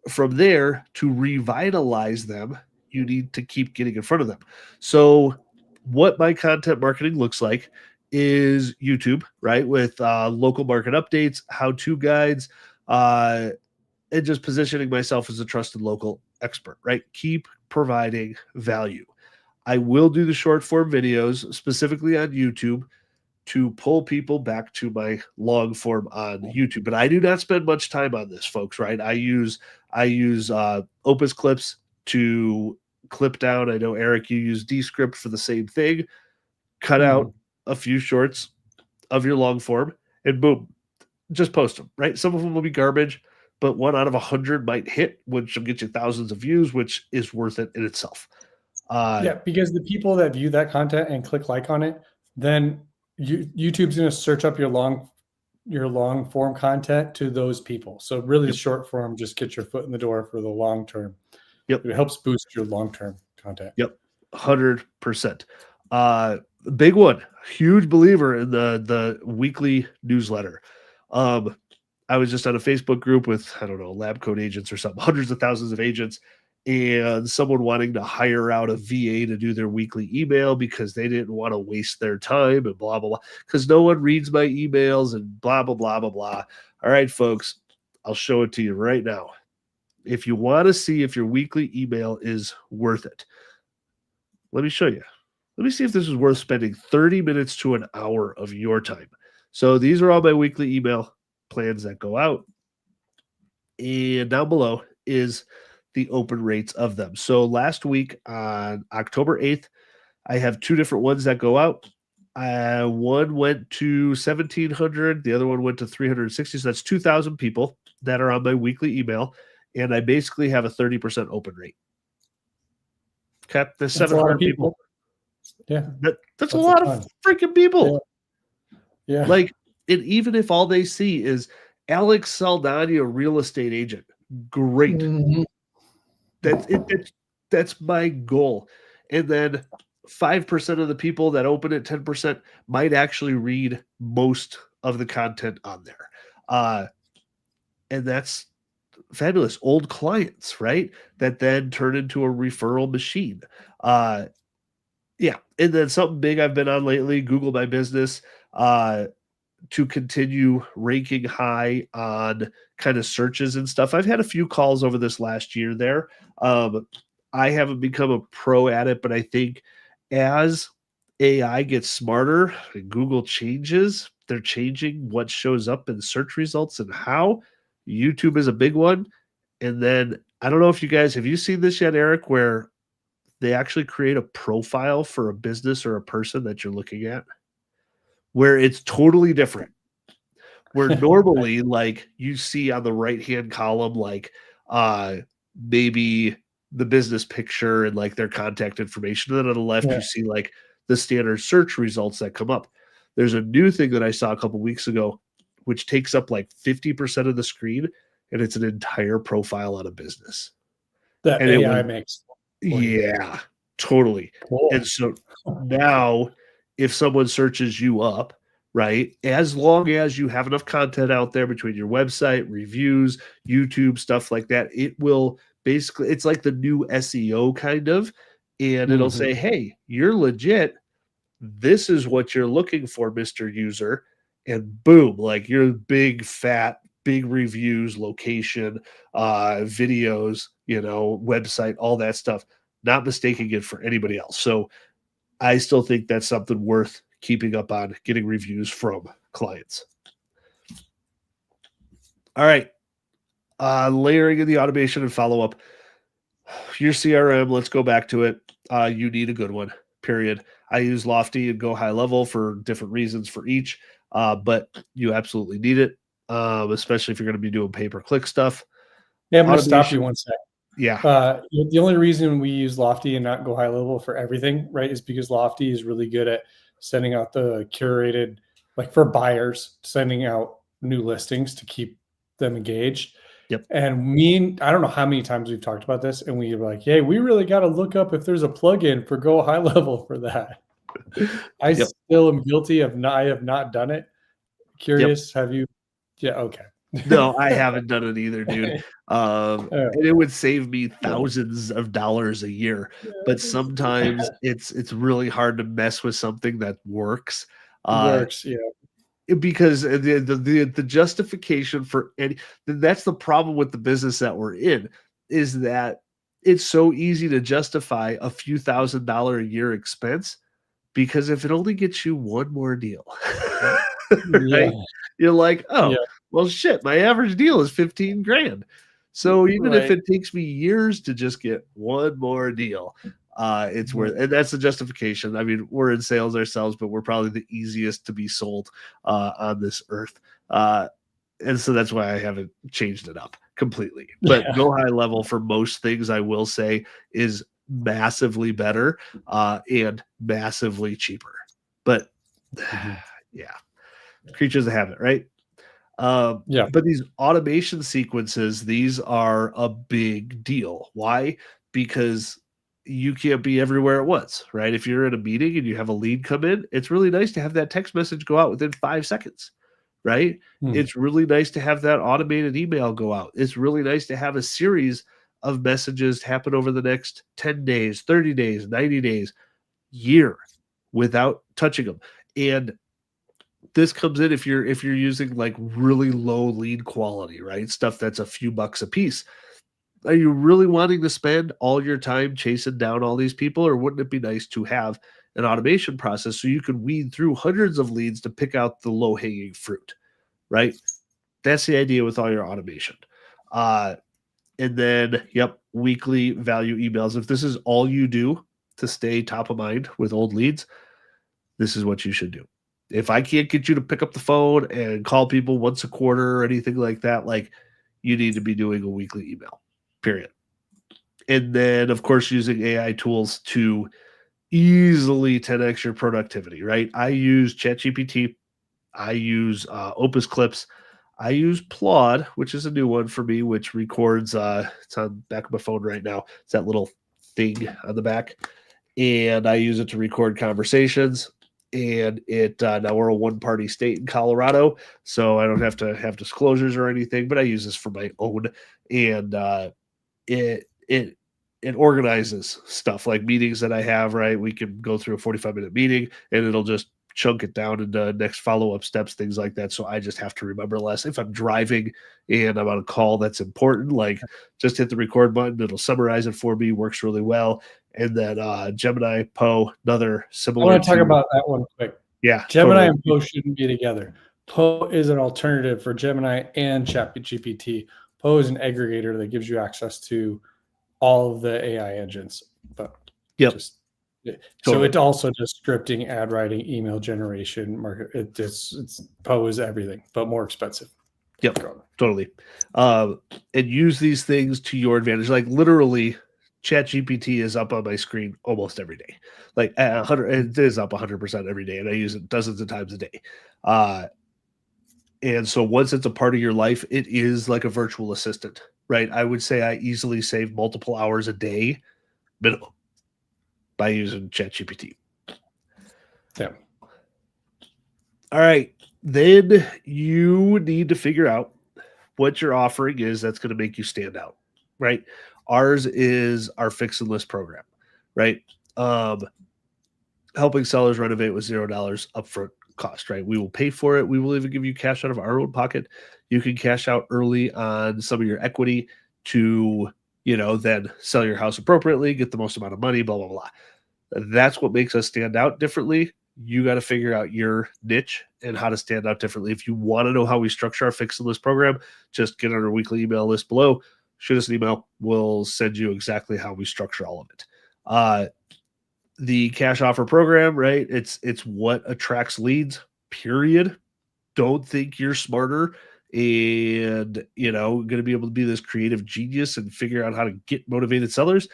Speaker 1: from there, to revitalize them, you need to keep getting in front of them. So what my content marketing looks like is YouTube, right? With local market updates, how-to guides, and just positioning myself as a trusted local expert, right? Keep providing value. I will do the short form videos specifically on YouTube to pull people back to my long form on YouTube. But I do not spend much time on this, folks, right? I use Opus Clips to clip down. I know, Eric, you use Descript for the same thing. Cut out a few shorts of your long form, and boom, just post them, right? Some of them will be garbage, but 1 out of 100 might hit, which will get you thousands of views, which is worth it in itself.
Speaker 2: Yeah, because the people that view that content and click like on it, then YouTube's going to search up your long form content to those people. So really, the short form just gets your foot in the door for the long term.
Speaker 1: Yep,
Speaker 2: it helps boost your long term content.
Speaker 1: Yep, 100%. Big one, huge believer in the weekly newsletter. I was just on a Facebook group with, I don't know, lab coat agents or something, hundreds of thousands of agents, and someone wanting to hire out a VA to do their weekly email because they didn't want to waste their time and blah, blah, blah, because no one reads my emails and blah, blah, blah, blah, blah. All right, folks, I'll show it to you right now. If you want to see if your weekly email is worth it, let me show you. Let me see if this is worth spending 30 minutes to an hour of your time. So these are all my weekly email plans that go out. And down below is the open rates of them. So last week on October 8th, I have 2 different ones that go out. One went to 1,700. The other one went to 360. So that's 2,000 people that are on my weekly email. And I basically have a 30% open rate. Okay. There's 700 people.
Speaker 2: Yeah.
Speaker 1: That's a lot of freaking people.
Speaker 2: Yeah.
Speaker 1: Like, and even if all they see is Alex Saldana, real estate agent, great.
Speaker 2: Mm-hmm.
Speaker 1: That's my goal. And then 5% of the people that open it, 10% might actually read most of the content on there. And that's fabulous. Old clients, right? That then turn into a referral machine. Yeah. And then something big I've been on lately, Google My Business, to continue ranking high on kind of searches and stuff. I've had a few calls over this last year there. I haven't become a pro at it, but I think as AI gets smarter and Google changes, they're changing what shows up in search results and how. YouTube is a big one. And then I don't know if you guys, have you seen this yet, Eric, where they actually create a profile for a business or a person that you're looking at, where it's totally different. Where normally, like, you see on the right-hand column, like, maybe the business picture and like their contact information. And then on the left, you see like the standard search results that come up. There's a new thing that I saw a couple weeks ago, which takes up like 50% of the screen, and it's an entire profile on a business.
Speaker 2: That
Speaker 1: and
Speaker 2: AI makes.
Speaker 1: Yeah, totally. Cool. And so now if someone searches you up, right, as long as you have enough content out there between your website, reviews, YouTube, stuff like that, it will basically, it's like the new SEO kind of, and it'll say, hey, you're legit. This is what you're looking for, Mr. User. And boom, like your big, fat, big reviews, location, videos, website, all that stuff, not mistaking it for anybody else. So I still think that's something worth keeping up on, getting reviews from clients. All right. Layering in the automation and follow-up. Your CRM, let's go back to it. You need a good one, period. I use Lofty and Go High Level for different reasons for each, but you absolutely need it, especially if you're going to be doing pay-per-click stuff.
Speaker 2: Yeah, I'm going to stop you one second.
Speaker 1: Yeah.
Speaker 2: The only reason we use Lofty and not Go High Level for everything, right, is because Lofty is really good at sending out the curated, like for buyers, sending out new listings to keep them engaged.
Speaker 1: Yep.
Speaker 2: And I don't know how many times we've talked about this, and we were like, hey, we really got to look up if there's a plugin for Go High Level for that. I still am guilty of I have not done it. Curious, have you? Yeah, okay.
Speaker 1: No, I haven't done it either, dude. And it would save me thousands of dollars a year. But sometimes it's really hard to mess with something that works. Because the justification for that's the problem with the business that we're in, is that it's so easy to justify a few $1,000s a year expense, because if it only gets you one more deal, right? You're like, well, shit, my average deal is 15 grand. So even if it takes me years to just get one more deal, it's worth, and that's the justification. I mean, we're in sales ourselves, but we're probably the easiest to be sold on this earth. and so that's why I haven't changed it up completely. But
Speaker 2: Yeah.
Speaker 1: Go High Level for most things, I will say, is massively better and massively cheaper. But yeah, creatures of habit, right?
Speaker 2: Yeah.
Speaker 1: But these automation sequences, these are a big deal. Why? Because you can't be everywhere at once, right? If you're in a meeting and you have a lead come in, it's really nice to have that text message go out within 5 seconds, right?
Speaker 2: Hmm.
Speaker 1: It's really nice to have that automated email go out. It's really nice to have a series of messages happen over the next 10 days, 30 days, 90 days, year without touching them. And this comes in if you're using like really low lead quality, right? Stuff that's a few bucks a piece. Are you really wanting to spend all your time chasing down all these people, or wouldn't it be nice to have an automation process so you can weed through hundreds of leads to pick out the low hanging fruit, right? That's the idea with all your automation. And then, yep, weekly value emails. If this is all you do to stay top of mind with old leads, this is what you should do. If I can't get you to pick up the phone and call people once a quarter or anything like that, like you need to be doing a weekly email, period. And then, of course, using AI tools to easily 10x your productivity, right? I use ChatGPT, I use Opus Clips, I use Plaude, which is a new one for me, which records. It's on the back of my phone right now. It's that little thing on the back, and I use it to record conversations. And it now we're a one-party state in Colorado, so I don't have to have disclosures or anything. But I use this for my own, and it it it organizes stuff like meetings that I have. Right, we can go through a 45-minute meeting, and it'll just chunk it down into next follow-up steps, things like that. So I just have to remember less. If I'm driving and I'm on a call that's important, like just hit the record button, it'll summarize it for me, works really well. And then Gemini, Poe, another
Speaker 2: I
Speaker 1: similar
Speaker 2: want to talk
Speaker 1: to,
Speaker 2: about that one quick.
Speaker 1: yeah,
Speaker 2: Gemini
Speaker 1: totally.
Speaker 2: and Poe shouldn't be together. Poe is an alternative for Gemini and ChatGPT. Poe is an aggregator that gives you access to all of the AI engines. But
Speaker 1: Yep.
Speaker 2: just so
Speaker 1: Totally.
Speaker 2: it also does scripting, ad writing, email generation, market. It's Poe is everything, but more expensive.
Speaker 1: Yep, totally. And use these things to your advantage. Like literally, ChatGPT is up on my screen almost every day. Like 100, it is up 100% every day, and I use it dozens of times a day. And so once it's a part of your life, it is like a virtual assistant, right? I would say I easily save multiple hours a day minimum by using ChatGPT.
Speaker 2: Yeah.
Speaker 1: All right. Then you need to figure out what your offering is that's going to make you stand out, right? Ours is our fix and list program, right? Helping sellers renovate with $0 upfront cost, right? We will pay for it. We will even give you cash out of our own pocket. You can cash out early on some of your equity to, then sell your house appropriately, get the most amount of money, blah, blah, blah. That's what makes us stand out differently. You got to figure out your niche and how to stand out differently. If you want to know how we structure our fix and list program, just get on our weekly email list below. Shoot us an email. We'll send you exactly how we structure all of it. The cash offer program, right? It's what attracts leads, period. Don't think you're smarter and, going to be able to be this creative genius and figure out how to get motivated sellers.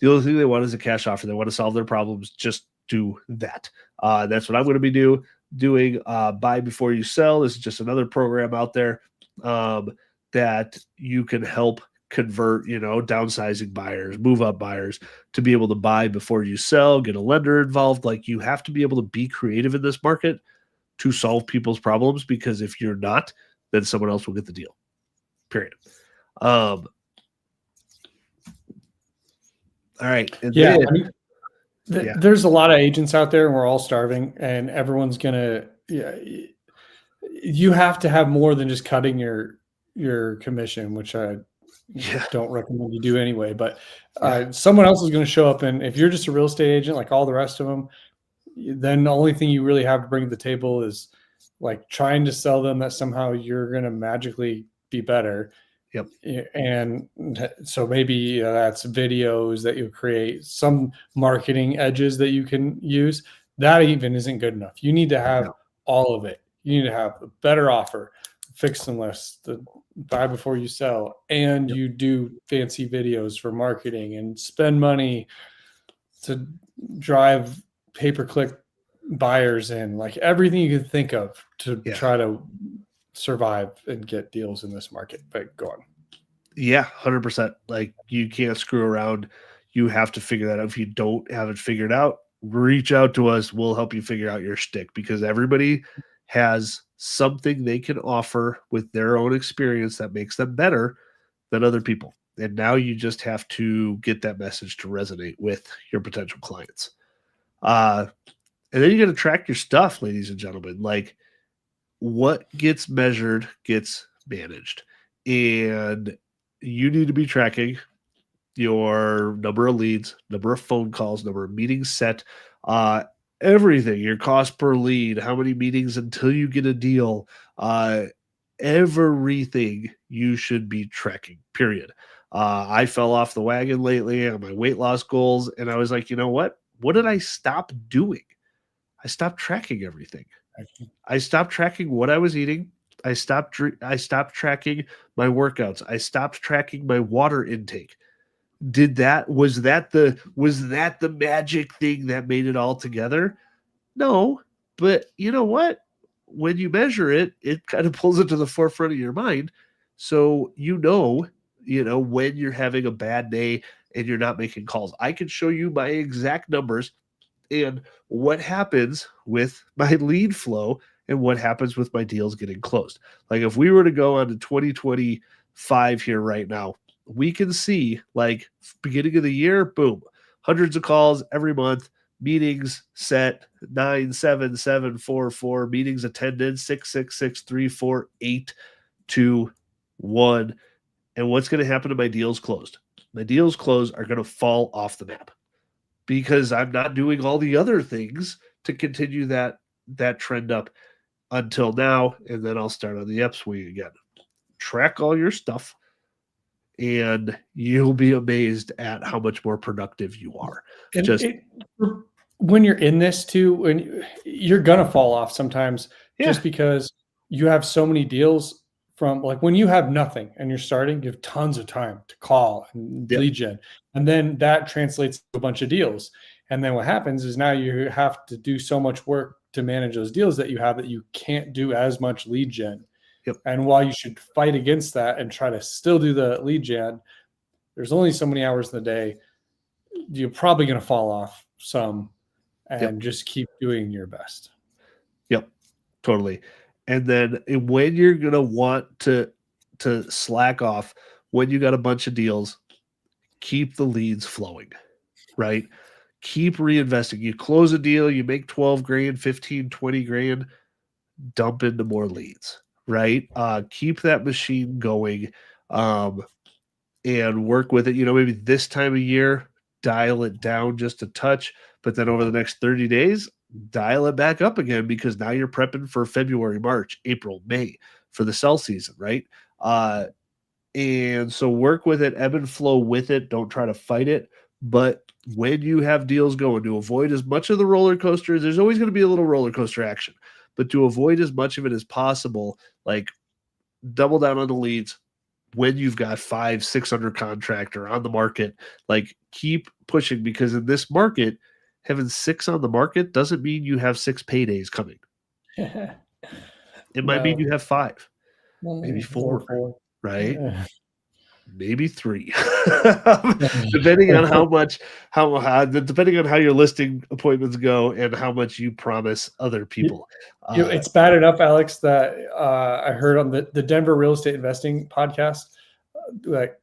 Speaker 1: The only thing they want is a cash offer. They want to solve their problems. Just do that. That's what I'm going to be doing. Buy before you sell. This is just another program out there that you can help convert, downsizing buyers, move up buyers to be able to buy before you sell, get a lender involved. Like you have to be able to be creative in this market to solve people's problems, because if you're not, then someone else will get the deal. Period. All right. And
Speaker 2: Yeah.
Speaker 1: then,
Speaker 2: I mean, there's a lot of agents out there and we're all starving and everyone's going to, you have to have more than just cutting your commission, which I don't recommend you do anyway, but someone else is going to show up. And if you're just a real estate agent, like all the rest of them, then the only thing you really have to bring to the table is like trying to sell them that somehow you're going to magically be better.
Speaker 1: Yep.
Speaker 2: And so maybe that's videos that you create, some marketing edges that you can use. That even isn't good enough. You need to have all of it. You need to have a better offer, fix and list, the buy before you sell, and you do fancy videos for marketing and spend money to drive pay-per-click buyers in, like everything you could think of to try to survive and get deals in this market. But go on.
Speaker 1: Yeah, 100%. Like, you can't screw around. You have to figure that out. If you don't have it figured out, reach out to us. We'll help you figure out your shtick, because everybody has something they can offer with their own experience that makes them better than other people. And now you just have to get that message to resonate with your potential clients. And then you got to track your stuff, ladies and gentlemen. Like, what gets measured gets managed. And you need to be tracking your number of leads, number of phone calls, number of meetings set, everything, your cost per lead, how many meetings until you get a deal, everything you should be tracking, period. I fell off the wagon lately on my weight loss goals, and I was like, you know what? What did I stop doing? I stopped tracking everything. I stopped tracking what I was eating. I stopped tracking my workouts. I stopped tracking my water intake. Was that the magic thing that made it all together? No, but you know what? When you measure it, it kind of pulls it to the forefront of your mind. So when you're having a bad day and you're not making calls. I can show you my exact numbers and what happens with my lead flow and what happens with my deals getting closed. Like, if we were to go on to 2025 here right now, we can see, like, beginning of the year, boom, hundreds of calls every month, meetings set 9, 7, 7, 4, 4, meetings attended 6, 6, 6, 3, 4, 8, 2, 1. And what's going to happen to my deals closed? My deals closed are going to fall off the map because I'm not doing all the other things to continue that trend up until now. And then I'll start on the upswing again. Track all your stuff, and you'll be amazed at how much more productive you are.
Speaker 2: When you're in this too, when you're gonna fall off sometimes, just because you have so many deals from, like, when you have nothing and you're starting, you have tons of time to call and lead gen, and then that translates to a bunch of deals. And then what happens is now you have to do so much work to manage those deals that you can't do as much lead gen. And while you should fight against that and try to still do the lead gen, there's only so many hours in the day. You're probably going to fall off some, and just keep doing your best.
Speaker 1: Yep, totally. And then when you're going to want to slack off, when you got a bunch of deals, keep the leads flowing, right? Keep reinvesting. You close a deal, you make 12 grand, 15, 20 grand, dump into more leads. Right? Keep that machine going, and work with it. Maybe this time of year, dial it down just a touch, but then over the next 30 days, dial it back up again, because now you're prepping for February, March, April, May for the sell season, right? And so work with it, ebb and flow with it. Don't try to fight it. But when you have deals going, to avoid as much of the roller coasters, there's always going to be a little roller coaster action. But to avoid as much of it as possible, like, double down on the leads. When you've got 5, 6 under contract or on the market, like, keep pushing, because in this market, having 6 on the market doesn't mean you have 6 paydays coming. It might mean you have 5, maybe 4, right? Maybe 3, depending on depending on how your listing appointments go and how much you promise other people.
Speaker 2: It's bad enough, Alex, that I heard on the Denver Real Estate Investing podcast that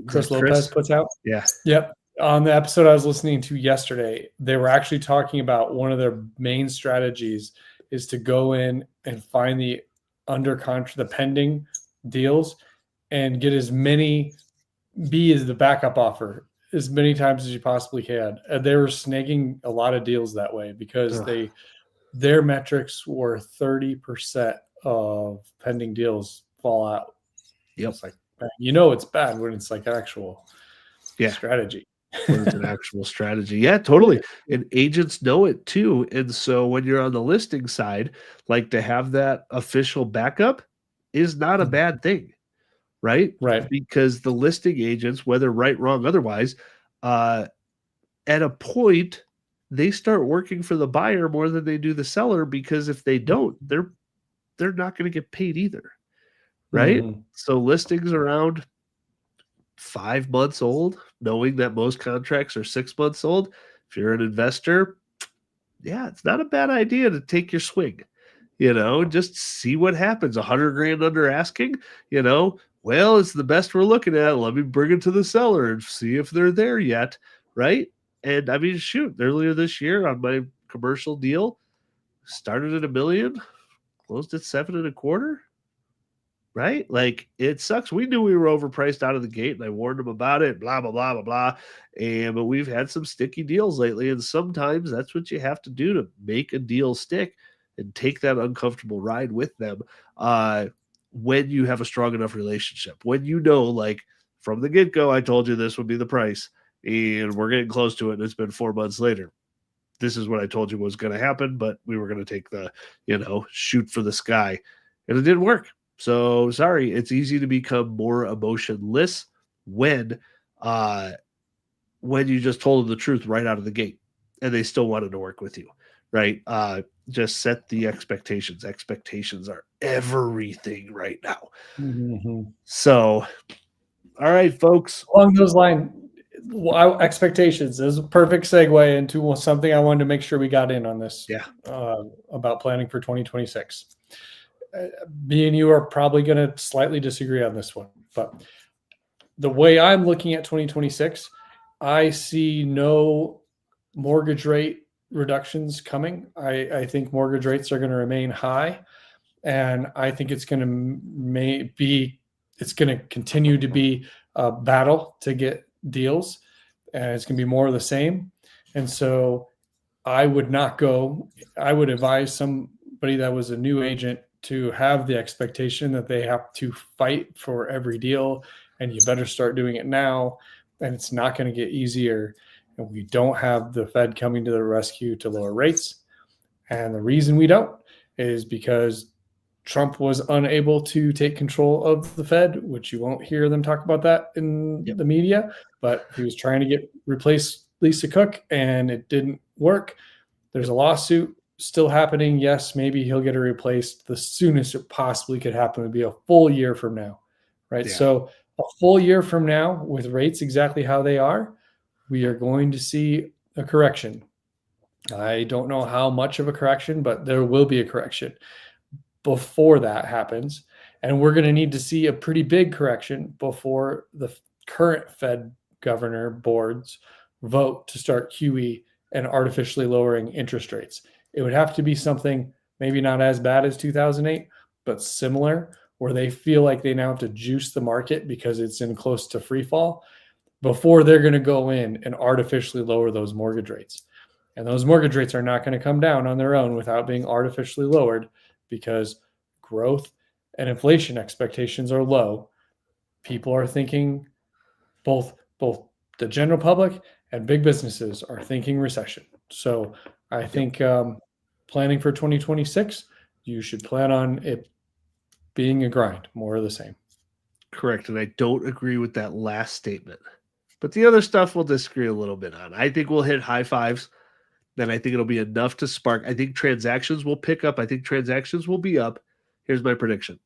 Speaker 2: Chris Lopez puts out.
Speaker 1: Yeah.
Speaker 2: Yep. On the episode I was listening to yesterday, they were actually talking about one of their main strategies is to go in and find the under contract, the pending deals, and get be as the backup offer as many times as you possibly can. And they were snagging a lot of deals that way because their metrics were 30% of pending deals fall out.
Speaker 1: Yep.
Speaker 2: It's like, it's bad when it's like actual strategy.
Speaker 1: when it's an actual strategy. Yeah, totally. And agents know it too. And so when you're on the listing side, like to have that official backup is not a bad thing, right?
Speaker 2: Right.
Speaker 1: Because the listing agents, whether right, wrong, otherwise, at a point, they start working for the buyer more than they do the seller because if they don't, they're not going to get paid either, right?
Speaker 2: Mhm.
Speaker 1: So listings around 5 months old, knowing that most contracts are 6 months old. If you're an investor, yeah, it's not a bad idea to take your swing. Just see what happens. 100 grand under asking, well, it's the best we're looking at. Let me bring it to the seller and see if they're there yet, right? And I mean, shoot, earlier this year on my commercial deal, started at $1 million, closed at 7.25. Right? Like it sucks. We knew we were overpriced out of the gate, and I warned them about it, blah, blah, blah, blah, blah. But we've had some sticky deals lately, and sometimes that's what you have to do to make a deal stick and take that uncomfortable ride with them. When you have a strong enough relationship, when like from the get-go, I told you this would be the price, and we're getting close to it, and it's been 4 months later. This is what I told you was going to happen, but we were going to take the, shoot for the sky, and it didn't work. So sorry, it's easy to become more emotionless when you just told them the truth right out of the gate and they still wanted to work with you, right? Just set the expectations. Expectations are everything right now.
Speaker 2: Mhm.
Speaker 1: So, all right, folks.
Speaker 2: Along those lines, expectations is a perfect segue into something I wanted to make sure we got in on this.
Speaker 1: Yeah.
Speaker 2: About planning for 2026. Me and you are probably going to slightly disagree on this one, but the way I'm looking at 2026, I see no mortgage rate reductions coming. I think mortgage rates are going to remain high, and I think it's going to continue to be a battle to get deals, and it's going to be more of the same. And so I would advise somebody that was a new agent to have the expectation that they have to fight for every deal, and you better start doing it now. And it's not going to get easier. And we don't have the Fed coming to the rescue to lower rates. And the reason we don't is because Trump was unable to take control of the Fed, which you won't hear them talk about that in the media, but he was trying to replace Lisa Cook, and it didn't work. There's a lawsuit still happening. Yes, maybe he'll get it replaced. The soonest it possibly could happen would be a full year from now, right?
Speaker 1: Yeah.
Speaker 2: So a full year from now, with rates exactly how they are, we are going to see a correction. I don't know how much of a correction, but there will be a correction before that happens. And we're going to need to see a pretty big correction before the current Fed governor boards vote to start QE and artificially lowering interest rates. It would have to be something maybe not as bad as 2008, but similar, where they feel like they now have to juice the market because it's in close to free fall before they're going to go in and artificially lower those mortgage rates. And those mortgage rates are not going to come down on their own without being artificially lowered, because growth and inflation expectations are low. People are thinking, both the general public and big businesses are thinking recession. So I think planning for 2026, you should plan on it being a grind, more of the same.
Speaker 1: Correct. And I don't agree with that last statement. But the other stuff we'll disagree a little bit on. I think we'll hit high fives. Then I think it'll be enough to spark. I think transactions will pick up. I think transactions will be up. Here's my prediction.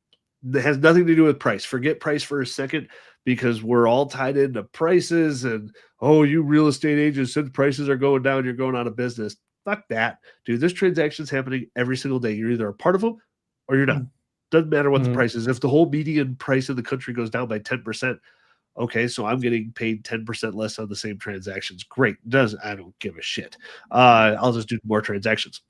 Speaker 1: It has nothing to do with price. Forget price for a second, because we're all tied into prices. And, oh, you real estate agents said prices are going down, you're going out of business. Fuck that. Dude, there's transactions happening every single day. You're either a part of them or you're not. Doesn't matter what the price is. If the whole median price of the country goes down by 10%, okay, so I'm getting paid 10% less on the same transactions. Great. I don't give a shit. I'll just do more transactions.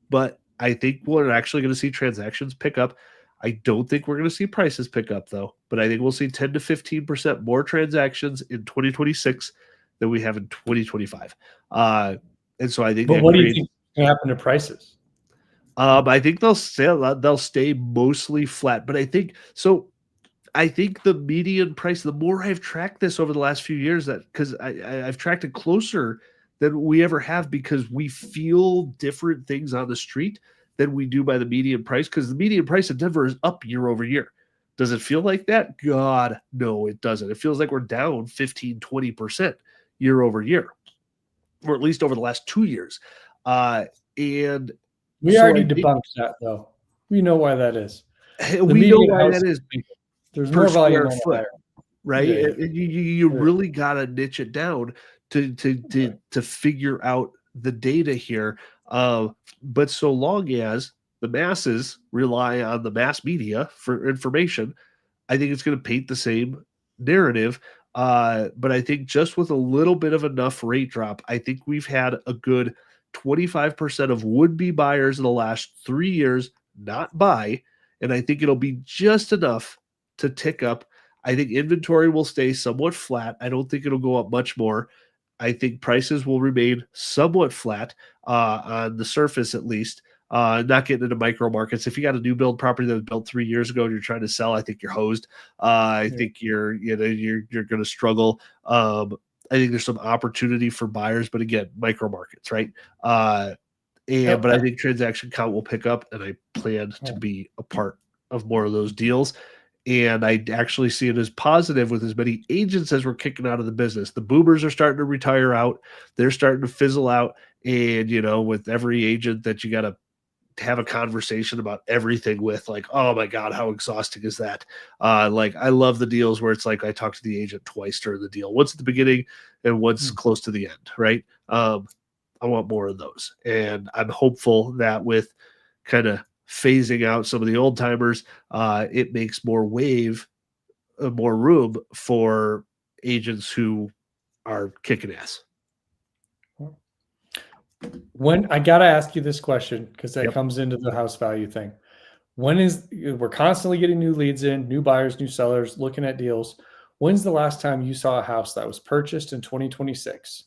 Speaker 1: But I think we're actually going to see transactions pick up. I don't think we're going to see prices pick up, though. But I think we'll see 10 to 15% more transactions in 2026 than we have in 2025. And so I think.
Speaker 2: But what do you think is going to happen to prices?
Speaker 1: I think they'll stay mostly flat. But I think so. I think the median price, the more I've tracked this over the last few years, that because I've tracked it closer than we ever have because we feel different things on the street than we do by the median price because the median price in Denver is up year over year. Does it feel like that? God, no, it doesn't. It feels like we're down 15, 20% year over year, or at least over the last 2 years. And
Speaker 2: we
Speaker 1: so
Speaker 2: already debunked that, though. We know why that is.
Speaker 1: We know why that is.
Speaker 2: There's
Speaker 1: Per
Speaker 2: more volume
Speaker 1: square
Speaker 2: on
Speaker 1: foot, right?
Speaker 2: Yeah, yeah.
Speaker 1: You really gotta niche it down to figure out the data here. But so long as the masses rely on the mass media for information, I think it's going to paint the same narrative. But I think just with a little bit of enough rate drop, I think we've had a good 25% of would-be buyers in the last 3 years not buy, and I think it'll be just enough to tick up. I think inventory will stay somewhat flat. I don't think it'll go up much more. I think prices will remain somewhat flat on the surface, at least. Not getting into micro markets. If you got a new build property that was built 3 years ago and you're trying to sell, I think you're hosed. I think you're going to struggle. I think there's some opportunity for buyers, but again, micro markets, right? But I think transaction count will pick up, and I plan to be a part of more of those deals. And I actually see it as positive with as many agents as we're kicking out of the business. The boomers are starting to retire out. They're starting to fizzle out. And, with every agent that you got to have a conversation about everything with, like, oh my God, how exhausting is that? Like, I love the deals where it's like I talk to the agent twice during the deal, once at the beginning and once close to the end, right? I want more of those. And I'm hopeful that with kind of phasing out some of the old timers, it makes more room for agents who are kicking ass.
Speaker 2: When I got to ask you this question, because that comes into the house value thing. We're constantly getting new leads in, new buyers, new sellers, looking at deals. When's the last time you saw a house that was purchased in 2026?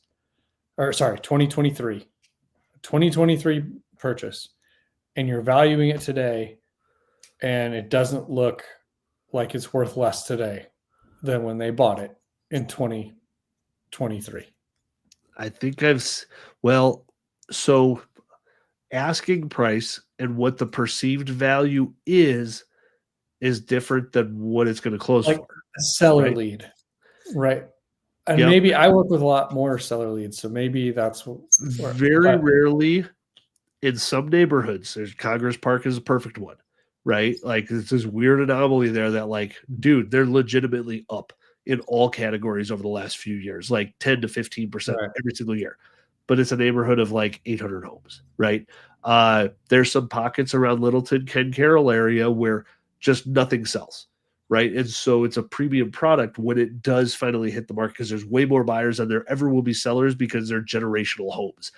Speaker 2: Or sorry, 2023. 2023 purchase, and you're valuing it today, and it doesn't look like it's worth less today than when they bought it in 2023?
Speaker 1: I think so asking price and what the perceived value is different than what it's going to close
Speaker 2: like
Speaker 1: for.
Speaker 2: A seller lead, right? And maybe I work with a lot more seller leads, so maybe that's
Speaker 1: very rarely in some neighborhoods. There's Congress Park is a perfect one, right? Like, it's this weird anomaly there that, like, dude, they're legitimately up in all categories over the last few years, like 10 to 15% every single year. But it's a neighborhood of like 800 homes, right? There's some pockets around Littleton, Ken Carroll area where just nothing sells, right? And so it's a premium product when it does finally hit the market because there's way more buyers than there ever will be sellers because they're generational homes.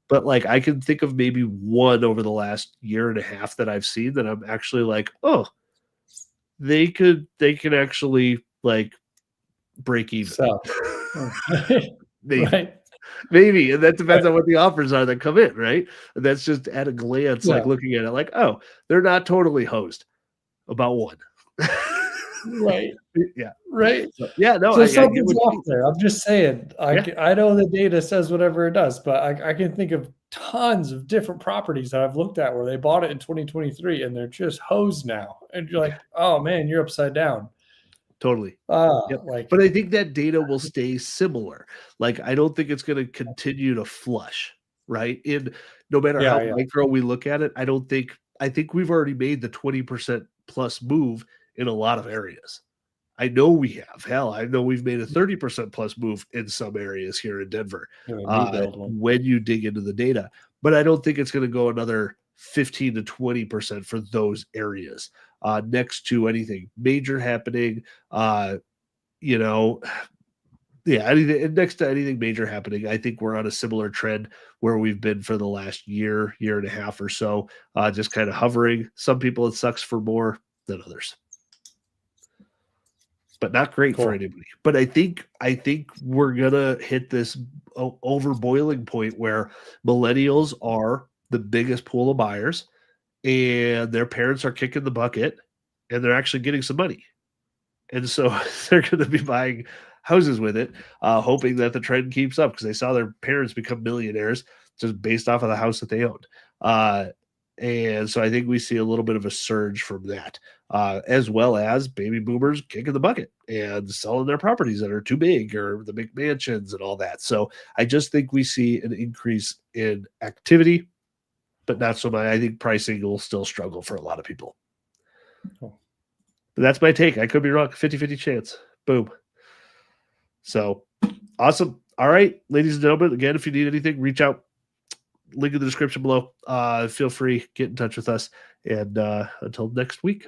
Speaker 1: But like, I can think of maybe one over the last year and a half that I've seen that I'm actually like, oh, they can actually like break even.
Speaker 2: So,
Speaker 1: maybe. Right. Maybe, and that depends on what the offers are that come in, right? And that's just at a glance, like looking at it, like, oh, they're not totally hosed. About one.
Speaker 2: Right.
Speaker 1: Yeah.
Speaker 2: Right.
Speaker 1: Yeah. No.
Speaker 2: So something's off there. I'm just saying. I know the data says whatever it does, but I can think of tons of different properties that I've looked at where they bought it in 2023 and they're just hosed now, and you're like, oh man, you're upside down.
Speaker 1: Totally. But I think that data will stay similar. Like, I don't think it's going to continue to flush, right? And no matter how micro we look at it, I think we've already made the 20% plus move in a lot of areas. I know we have. Hell, I know we've made a 30% plus move in some areas here in Denver when you dig into the data. But I don't think it's going to go another 15 to 20% for those areas. Next to anything major happening, next to anything major happening, I think we're on a similar trend where we've been for the last year and a half or so, just kind of hovering. Some people, it sucks for more than others, but not great for anybody. But I think we're gonna hit this over boiling point where millennials are the biggest pool of buyers, and their parents are kicking the bucket, and they're actually getting some money, And so they're going to be buying houses with it, hoping that the trend keeps up because they saw their parents become millionaires just based off of the house that they owned. And so I think we see a little bit of a surge from that, as well as baby boomers kicking the bucket and selling their properties that are too big or the big mansions and all that. So I just think we see an increase in activity, but not so much. I think pricing will still struggle for a lot of people.
Speaker 2: Cool.
Speaker 1: But that's my take. I could be wrong. 50-50 chance. Boom. So awesome. All right, ladies and gentlemen, again, if you need anything, reach out. Link in the description below. Feel free, get in touch with us. And until next week.